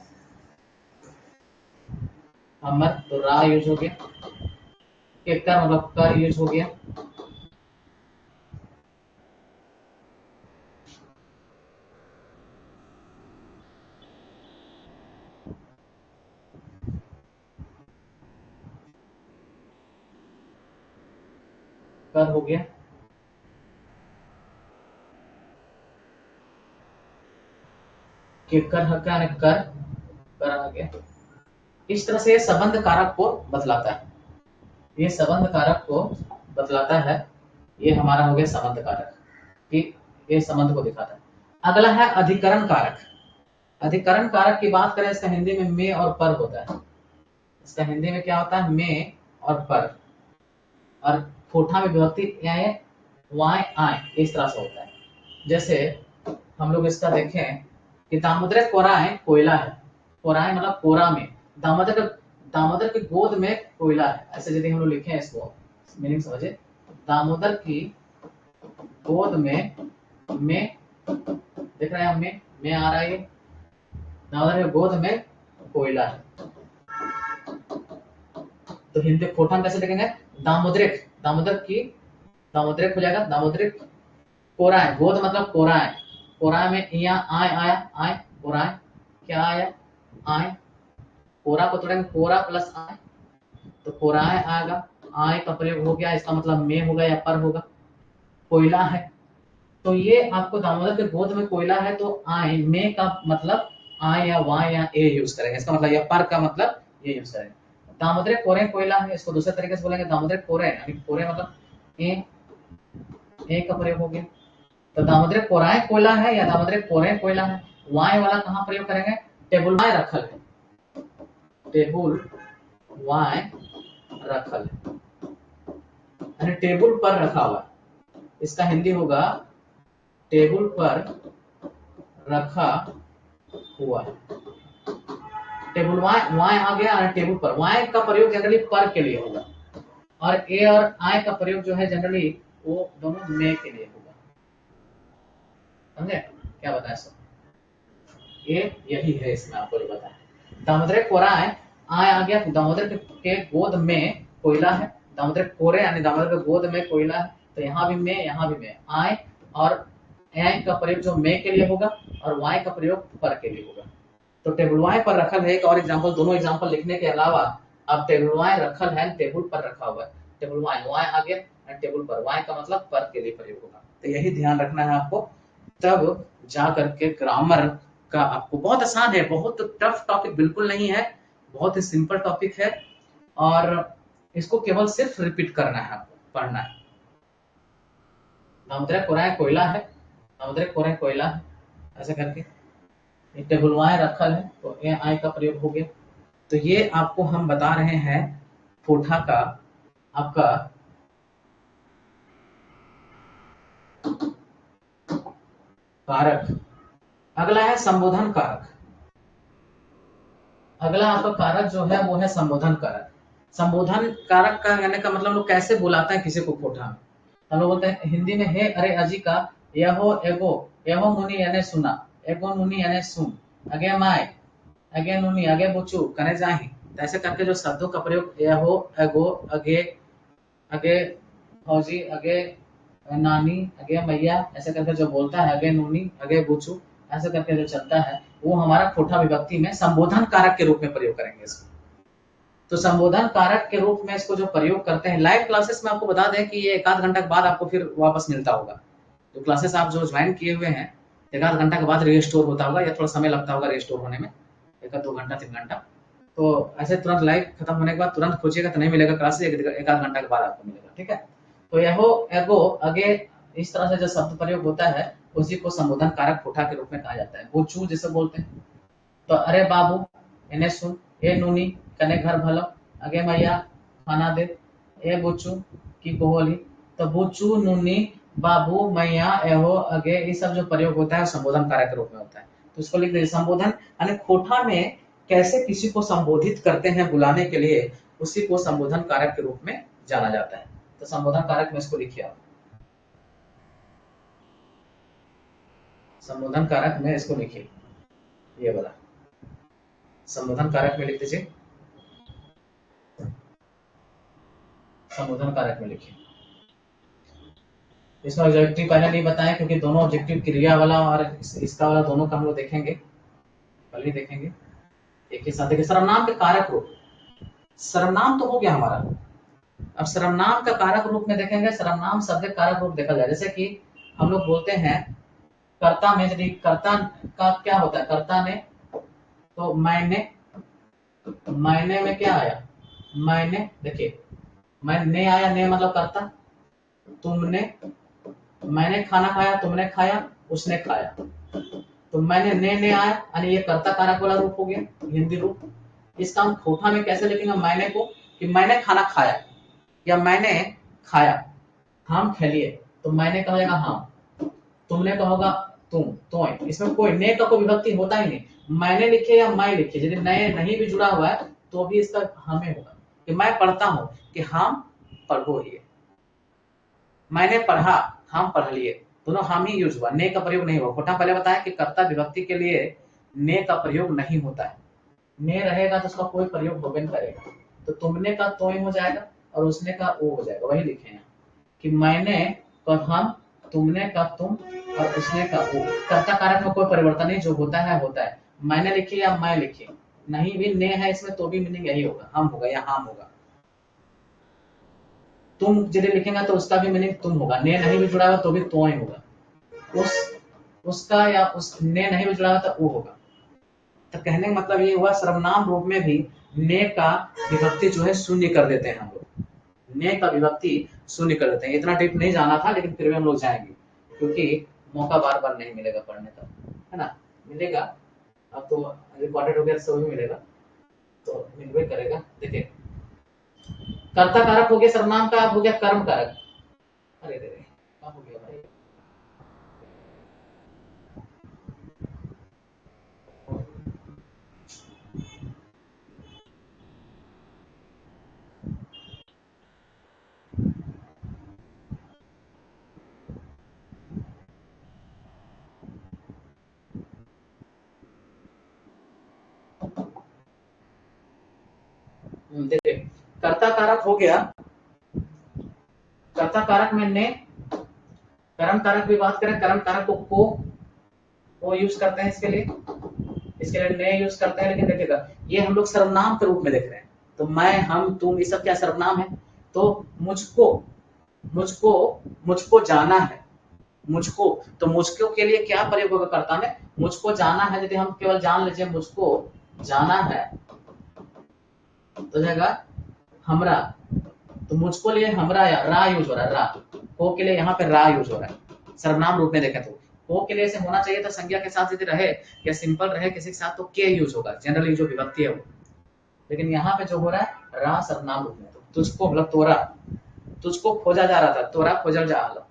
हमर, तो रा यूज हो गया। के कर मतलब कर यूज हो गया। कर हो गया। के कर हक है, कर आ गया। इस तरह से संबंध कारक को बतलाता है, ये संबंध कारक को बतलाता है, ये हमारा हो गया संबंध कारक, कि ये संबंध को दिखाता है। अगला है अधिकरण कारक। अधिकरण कारक की बात करें, इसका हिंदी में में और पर होता है, इसका हिंदी में क्या होता है, में और पर, और ठोठा में विभक्ति वाय आय, इस तरह से होता है। जैसे हम लोग इसका देखें कि दामोदर कोराए कोयला है, कोराए मतलब कोरा में, दामोदर, दामोदर की गोद में कोयला है, ऐसे यदि हम लोग लिखे इसको मीनिंग समझे, दामोदर की गोद में देख रहे हैं हम, में आ रहा है, ये दामोदर की गोद में कोयला है, तो हिंदी खोटा कैसे लिखेंगे, दामोदरिक, दामोदर की, दामोदरिक हो जाएगा, दामोदरिक कोराए, गोद मतलब कोराए, कोराए में इया आय आया, आय कोराए, क्या आया, आय, कोरा को तोड़ेंगे, कोरा प्लस आय, तो कोराए आएगा, आय का प्रयोग हो गया, इसका मतलब में होगा या पर होगा। कोयला है, तो ये आपको दामोदर के गोद में कोयला है, तो आय में का मतलब आ या वा या ए यूज करेंगे, इसका मतलब या पर का मतलब ये यूज करेंगे। दामोदर कोरे कोयला है, इसको दूसरे तरीके से बोलेंगे दामोदर कोरे, यानी कोरे मतलब ए का प्रयोग हो गया। तो दामोदर कोराए कोयला है या दामोदर कोरे कोयला है। वाय वाला कहाँ प्रयोग करेंगे, टेबुल वाय रखल है, टेबुल वाय रखल है, यानी टेबुल पर रखा हुआ। इसका हिंदी होगा टेबुल पर रखा हुआ। टेबुल वाय आ गया और टेबल पर। वाय का प्रयोग जनरली पर के लिए होगा और ए और आय का प्रयोग जो है जनरली वो दोनों मे के लिए होगा। समझे क्या बताया सब, ये यही है इसमें आपको जो बताया। दामोदर कोराए आय आ गया, दामोदर के गोद में कोयला है, दामोदर कोरे यानी दामोदर के गोद में कोयला है, तो यहाँ भी में यहाँ भी में। आय और आय का प्रयोग जो मे के लिए होगा और वाय का प्रयोग पर के लिए होगा। तो टेबल वाय पर रखल है एक और एग्जांपल, दोनों एग्जांपल लिखने के अलावा अब टेबल वाय रखल है, टेबल पर रखा हुआ है। टेबल वाय वाय आ गया एंड टेबल पर, वाय का मतलब पर के लिए प्रयोग होगा। तो यही ध्यान रखना है आपको, तब जा करके ग्रामर का आपको बहुत आसान है, बहुत टफ टॉपिक बिल्कुल नहीं है, बहुत ही सिंपल टॉपिक है और इसको केवल सिर्फ रिपीट करना है, आपको पढ़ना है। दामोदर कोराए कोयला है, दामोदर कोराए कोयला है, ऐसे करके टेबल वाय रखल है तो ए आई का प्रयोग हो गया। तो ये आपको हम बता रहे हैं कोठा का आपका कारक। अगला है संबोधन कारक। अगला आपका कारक जो है वो है संबोधन कारक। संबोधन कारक का कहने का मतलब लोग कैसे बुलाते हैं किसी को कोठा में। हम लोग बोलते हैं हिंदी में, हे अरे अजी का, यहो एगो, यहो मुनि यानी सुना, एगो मुनि यानी सुन, अगे माय, अगे नुनी, अगे बुचू कने जाही। तो ऐसे करके जो शब्दों का प्रयोग यहो एगो, अगे, अगे फौजी, अगे नानी, अगे मैया, ऐसे करके जो बोलता है, अगे नूनी, अगे बुचू, ऐसे करके जो चलता है वो हमारा कोठा विभक्ति में संबोधन कारक के रूप में प्रयोग करेंगे इसको। तो संबोधन कारक के रूप में इसको जो प्रयोग करते हैं, लाइव क्लासेस में आपको बता दें कि ये 1 आध घंटा के बाद आपको फिर वापस मिलता होगा। जो क्लासेस आप जो ज्वाइन किए हुए हैं 1 आध घंटा के बाद रिस्टोर होता होगा, या थोड़ा समय लगता होगा रिस्टोर होने में, 1 2 घंटा 3 घंटा। तो ऐसे तुरंत लाइव खत्म होने के बाद तुरंत खोजिएगा तो नहीं मिलेगा क्लास, 1 आध घंटा के बाद आपको मिलेगा, ठीक है। तो यहो एगो अगे, इस तरह से जो शब्द प्रयोग होता है उसी को संबोधन कारक कोठा के रूप में कहा जाता है। बुचू जिसे बोलते हैं, तो अरे बाबू इन्हें सुन, ए नूनी कने घर भलो, अगे मैया खाना दे, ए बुचू की कोहली। तो बुचू, नूनी, बाबू, मैया, एहो, अगे, ये सब जो प्रयोग होता है संबोधन कारक के रूप में होता है। तो इसको लिख दीजिए संबोधन, यानी कोठा में कैसे किसी को संबोधित करते हैं बुलाने के लिए, उसी को संबोधन कारक के रूप में जाना जाता है। तो संबोधन कारक में इसको लिखिए आप, संबोधन कारक में इसको लिखिए, ये वाला संबोधन कारक में लिख दीजिए, संबोधन कारक में लिखिए। इसमें ऑब्जेक्टिव पहले नहीं बताया क्योंकि दोनों ऑब्जेक्टिव क्रिया वाला और इसका वाला दोनों का हम लोग देखेंगे, कल ही देखेंगे एक ही साथ। देखिए सर्वनाम के कारक रूप, सर्वनाम तो हो गया हमारा, अब सर्वनाम का कारक रूप में देखेंगे। सर्वनाम शब्द कारक रूप देखा जाए, जैसे कि हम लोग बोलते हैं कर्ता में, यदि कर्ता का क्या होता है, कर्ता ने, तो मैंने, मैंने में क्या आया, मैंने, देखिए मैंने आया, ने मतलब कर्ता, तुमने, मैंने खाना खाया, तुमने खाया, उसने खाया। तो मैंने ने आया यानी ये कर्ता कारक वाला रूप हो गया, हिंदी रूप। इसका हम कोठा में कैसे लिखेंगे मैंने को, कि मैंने खाना खाया या मैंने खाया, हम खेलिए, तो मैंने कहेगा हम, तुमने कहोगा तुम, तो इसमें कोई ने का कोई विभक्ति होता ही नहीं। मैंने लिखे या मैं लिखे, यदि नए नहीं भी जुड़ा हुआ है तो भी इसका हमें होगा, कि मैं पढ़ता हूं, कि हम पढ़ो ही, मैंने पढ़ा, हम पढ़ लिए, दोनों हम ही यूज हुआ, ने का प्रयोग नहीं हुआ। कोठा पहले बताया कि कर्ता विभक्ति के लिए ने का प्रयोग नहीं होता है, ने रहेगा तो उसका कोई प्रयोग होगा नहीं करेगा। तो तुमने का तो हो जाएगा और उसने का ओ हो जाएगा, वही लिखे हैं कि मैंने का हम, तुमने का तुम और उसने का ओ। कर्ता कारक में कोई परिवर्तन नहीं, जो होता है होता है। मैंने लिखी या मैं लिखी, नहीं भी ने है इसमें तो भी मीनिंग यही होगा, हम होगा या हम होगा। तुम यदि लिखेंगे तो उसका भी मीनिंग तुम होगा, ने नहीं भी जुड़ा हुआ तो भी तो ही होगा। उस, उसका या उस ने नहीं भी जुड़ा हुआ तो वो होगा। तो कहने का मतलब ये हुआ सर्वनाम रूप में भी ने का विभक्ति जो है शून्य कर देते हैं हम लोग, ने का विभक्ति शून्य कर देते हैं। इतना डीप नहीं जाना था, लेकिन फिर भी हम लोग जाएंगे क्योंकि मौका बार बार नहीं मिलेगा पढ़ने का, है ना। मिलेगा अब तो रिकॉर्डेड हो गया, सभी मिलेगा तो मिलवे करेगा। देखिए कर्ता कारक हो गया सर्वनाम का, अब हो गया कर्म कारक। अरे रे क्या हो गया भाई, देखिए कर्ता कारक हो गया, कर्ता कारक में ने, कर्म कारक भी बात करें, कर्म कारक को यूज करते हैं इसके लिए ने यूज करते हैं। लेकिन देखिएगा ये हम लोग सर्वनाम के रूप में देख रहे हैं, तो मैं, हम, तुम, ये सब क्या सर्वनाम है। तो मुझको मुझको मुझको जाना है, मुझको, तो मुझको के लिए क्या प्रयोग होगा कर्ता में, मुझको जाना है। यदि हम केवल जान लीजिए मुझको जाना है तो जाएगा हमरा, तो मुझको लिए हमरा या रा यूज हो रहा है, रा को के लिए यहाँ पे रा यूज हो रहा है। सर्वनाम रूप में देखें तो को के लिए ऐसे होना चाहिए था संज्ञा के साथ यदि रहे या सिंपल रहे किसी के साथ तो के यूज होगा, जनरली जो विभक्ति है वो। लेकिन यहाँ पे जो हो रहा है रा सर्वनाम रूप में, तो तुझको मतलब तोरा, तुझको खोजा जा रहा था, तोरा खोजल जा रहा,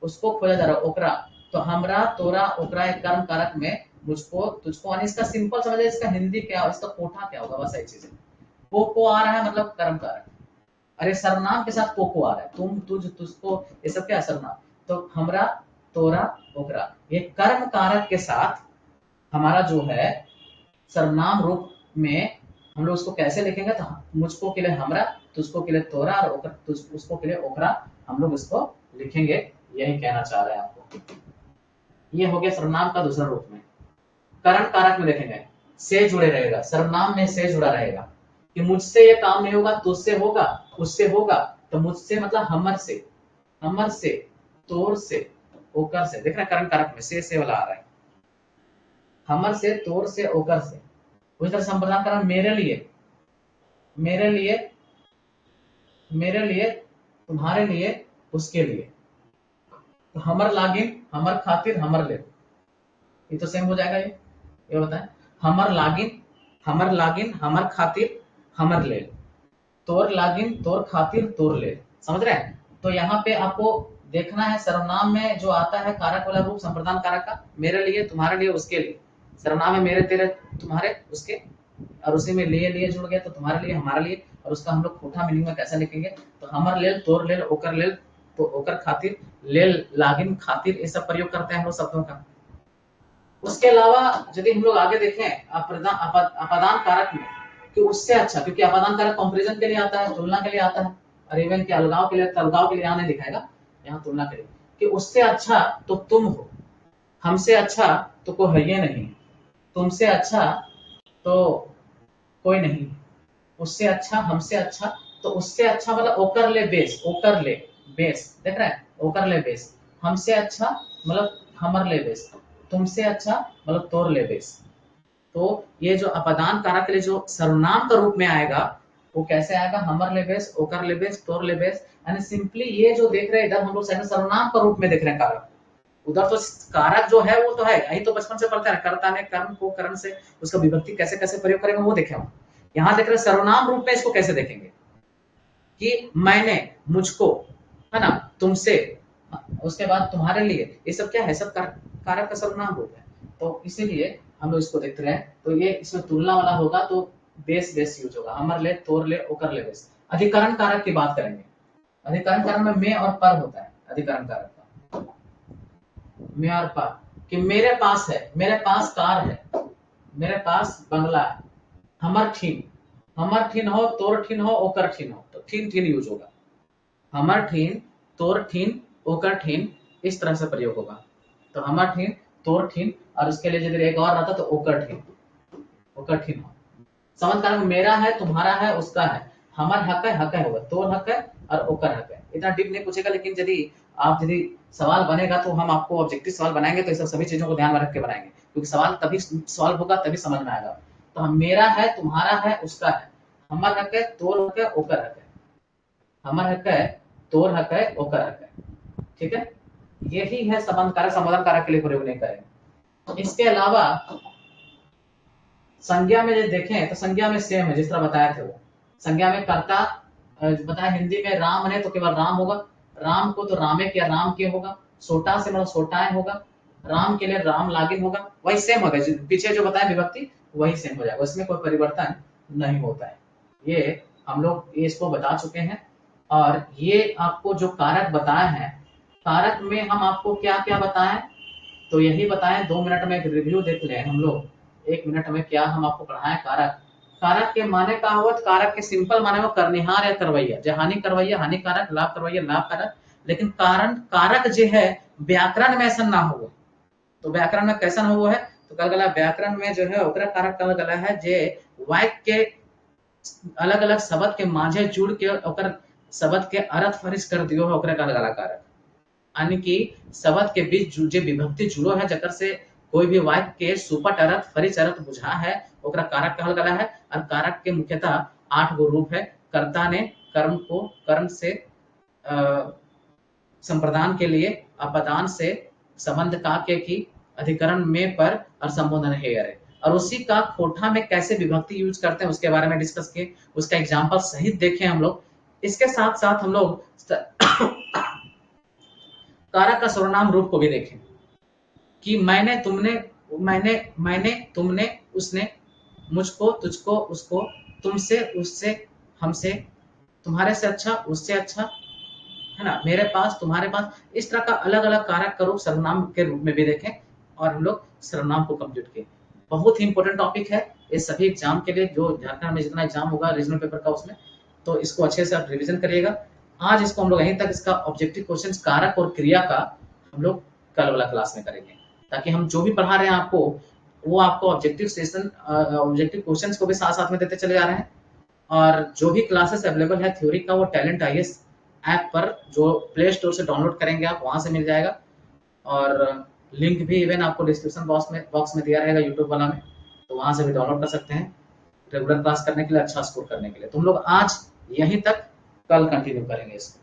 उसको खोजा जा रहा ओकरा, तो हमरा तोरा ओकरा एक कर्म कारक में मुझको तुझको, यानी इसका सिंपल समझे, इसका हिंदी क्या, इसका कोठा क्या होगा, बस एक चीज है। को आ रहा है मतलब कर्म कारक, अरे सर्वनाम के साथ को आ रहा है, तुम, तुझ, तुझको, ये सब क्या है सर्वनाम। तो हमरा तोरा ओकरा, ये कर्म कारक के साथ हमारा जो है सर्वनाम रूप में हम लोग उसको कैसे लिखेंगे, तो मुझको के लिए हमरा, तुझको के लिए तोरा और उसको के लिए ओकरा हम लोग इसको लिखेंगे। यही कहना चाह रहे हैं आपको। ये हो गया सर्वनाम का दूसरा रूप में। कर्म कारक में देखेंगे से जुड़े रहेगा, सर्वनाम में से जुड़ा रहेगा कि मुझसे ये काम नहीं होगा, तुझसे होगा, उससे होगा। तो मुझसे मतलब हमर से, तोर से, ओकर से, देख रहे कर्म कारक में से वाला आ रहा है, हमर से, तोर से, ओकर से। उसी तरह संप्रदान करना मेरे लिए, मेरे लिए, मेरे लिए, तुम्हारे लिए, उसके लिए। तो हमर लागिन, हमर खातिर, हमर ले, ये तो सेम हो जाएगा। ये बताएं हमर लागिन, हमर खातिर, हमर ले, तोर लागिन, तोर खातिर, तोर ले। समझ रहे हैं। तो यहाँ पे आपको देखना है सर्वनाम में जो आता है कारक वाला रूप संप्रदान कारक का, मेरे लिए, तुम्हारे लिए, उसके लिए। सर्वनाम है मेरे, तेरे, तुम्हारे, उसके, और उसी में लिए लिए जुड़ गया तो तुम्हारे लिए, हमारे लिए। और उसका हम लोग खोटा मीनिंग में कैसे लिखेंगे, तो हमर लेल, तोर लेल, ओकर लेल, तो ओकर खातिर, लेल, लागिन, खातिर, ये सब प्रयोग करते हैं हम लोग शब्दों का। उसके अलावा यदि हम लोग आगे देखें अपादान कारक में, कि उससे अच्छा, क्योंकि अपादान कारक कंपैरिजन के लिए आता है, तुलना के लिए आता है, और इवन के अलगाव के लिए, तलगाव के लिए यहाँ नहीं दिखाएगा, यहाँ तुलना के लिए, कि उससे अच्छा तो तुम हो, हमसे अच्छा तो कोई है ये नहीं, तुमसे अच्छा तो कोई नहीं, उससे अच्छा, हमसे अच्छा, तो उससे अच्छा मतलब ओकर ले बेस, ओकर ले बेस, देख रहे हैं, ओकर ले बेस, हमसे अच्छा मतलब हमर ले बेस, तुमसे अच्छा मतलब तोर ले बेस। तो ये जो अपदान कारक के लिए जो सर्वनाम का रूप में आएगा वो कैसे आएगा, हमर ले बेस, ओकर ले बेस, तोर ले बेस। यानी सिंपली ये जो देख रहे हैं इधर हम लोग सर्वनाम का रूप में देख रहे हैं कारक, उधर तो कारक जो है वो तो है, यही तो बचपन से पढ़ते हैं, कर्ता ने कर्म को करण से उसका विभक्ति कैसे कैसे प्रयोग करेंगे वो देखे हम। यहाँ देख रहे सर्वनाम रूप में इसको कैसे देखेंगे, कि मैंने, मुझको, है ना, तुमसे, उसके बाद तुम्हारे लिए, ये सब क्या है, सब कारक का सर्वनाम रूप है। तो इसीलिए हम लोग इसको देखते रहे। तो ये इसमें तुलना वाला होगा तो बेस बेस यूज होगा, हमर ले, तोर ले, ओकर ले बेस। अधिकरण कारक की बात करेंगे, अधिकरण कारक में में और पर होता है, अधिकरण कारक का में और पर, कि मेरे पास है, मेरे पास कार है, मेरे पास बंगला है, हमर ठीन, हमर ठीन हो, तोर ठीन हो, ओकर ठीन हो, तो ठीन ठीन यूज होगा, हमर ठीन, तोर ठीन, ओकर ठीन, इस तरह से प्रयोग होगा। तो हमर ठीन, तोर ठीन, और उसके लिए यदि एक और रहता तो ओकर ठीन, ओकर ठीन हो। समझ कारक मेरा है, तुम्हारा है, उसका है, हमर हक है, हक है होगा, तोर हक है, और ओकर हक है। इतना डीप नहीं पूछेगा, लेकिन यदि सवाल बनेगा तो हम आपको ऑब्जेक्टिव सवाल बनाएंगे तो इस सभी चीजों को ध्यान में रख के बनाएंगे, क्योंकि सवाल तभी सॉल्व होगा तभी समझ में आएगा। तो हम मेरा है, तुम्हारा है, उसका है, हमर हक है, तोर हक है, ओकर हक है, हमर हक है, तोर हक है, ओकर हक है। ठीक है, यही है संबंध कारक। संबोधन कारक के लिए प्रयोग नहीं करेंगे। इसके अलावा संज्ञा में जो देखें तो संज्ञा में सेम है जिस तरह बताए थे वो। संज्ञा में कर्ता बताया हिंदी में राम है तो केवल राम होगा, राम को तो रामे या राम के होगा, सोटा से मतलब सोटाए होगा, राम के लिए राम लागिन होगा, वही सेम होगा। पीछे जो बताया विभक्ति वही सेम हो जाएगा, उसमें कोई परिवर्तन नहीं होता है। ये हम लोग इसको बता चुके हैं। और ये आपको जो कारक बताए हैं, कारक में हम आपको क्या क्या बताएं, तो यही बताएं। 2 मिनट में एक रिव्यू देख लें हम लोग, 1 मिनट में क्या हम आपको पढ़ाएं। कारक, कारक के माने का हुआ, कारक के सिंपल माने वो करनिहार या करवैया, जो हानि करवैया हानिकारक, लाभ करवैया लाभकारक। लेकिन कारण कारक जो है व्याकरण में ऐसा ना हो, तो व्याकरण में कैसा हो है, तो कल गला व्याकरण में जो है ओकरा कारक कल गला है जे वाक्य के अलग अलग शब्द के माझे जुड़ के ओकर शब्द के अर्थ फरिश कर दियो है, ओकरा कल गला कारक। यानी कि शब्द के बीच जो विभक्ति जुड़ो है, जकर से कोई भी वाक्य के सुपट अर्थ फरिच अर्थ बुझा है, ओकरा कारक कहल गला है। और कारक के मुख्यतः 8 गो रूप है। कर्ता ने कर्म को कर्म से संप्रदान के लिए, अपदान से संबंध का के की, अधिकरण में पर और संबोधन है अरे। और उसी का खोटा में कैसे विभक्ति यूज करते हैं उसके बारे में डिस्कस किए, उसका एग्जाम्पल सहित देखें हम लोग। इसके साथ साथ हम लोग कारक का सर्वनाम रूप को भी देखें कि मैंने, तुमने, मैंने तुमने, उसने, मुझको, तुझको, उसको, तुमसे, उससे, हमसे, तुम्हारे से अच्छा, उससे अच्छा, है ना, मेरे पास, तुम्हारे पास। इस तरह का अलग अलग कारक का रूप सर्वनाम के रूप में भी देखें और हम लोग सर्वनाम को कंप्लीट किए। बहुत ही इंपॉर्टेंट टॉपिक है ये सभी एग्जाम के लिए, जो झारखंड में जितना एग्जाम होगा रीजनल पेपर का उसमें, तो इसको अच्छे से आप रिविजन करिएगा। आज इसको हम लोग यहीं तक, इसका ऑब्जेक्टिव क्वेश्चन कारक और क्रिया का हम लोग कल वाला क्लास में करेंगे, ताकि हम जो भी पढ़ा रहे हैं आपको, वो आपको ऑब्जेक्टिव सेशन ऑब्जेक्टिव क्वेश्चंस को भी साथ साथ में देते चले जा रहे हैं। और जो भी क्लासेस अवेलेबल है थ्योरी का, वो टैलेंट आईएएस ऐप पर जो प्ले स्टोर से डाउनलोड करेंगे आप, वहां से मिल जाएगा। और लिंक भी इवन आपको डिस्क्रिप्शन बॉक्स में दिया रहेगा यूट्यूब वाला में, तो वहां से भी डाउनलोड कर सकते हैं रेगुलर क्लास करने के लिए, अच्छा स्कोर करने के लिए। तुम लोग आज यहीं तक, कल कंटिन्यू करेंगे इसको।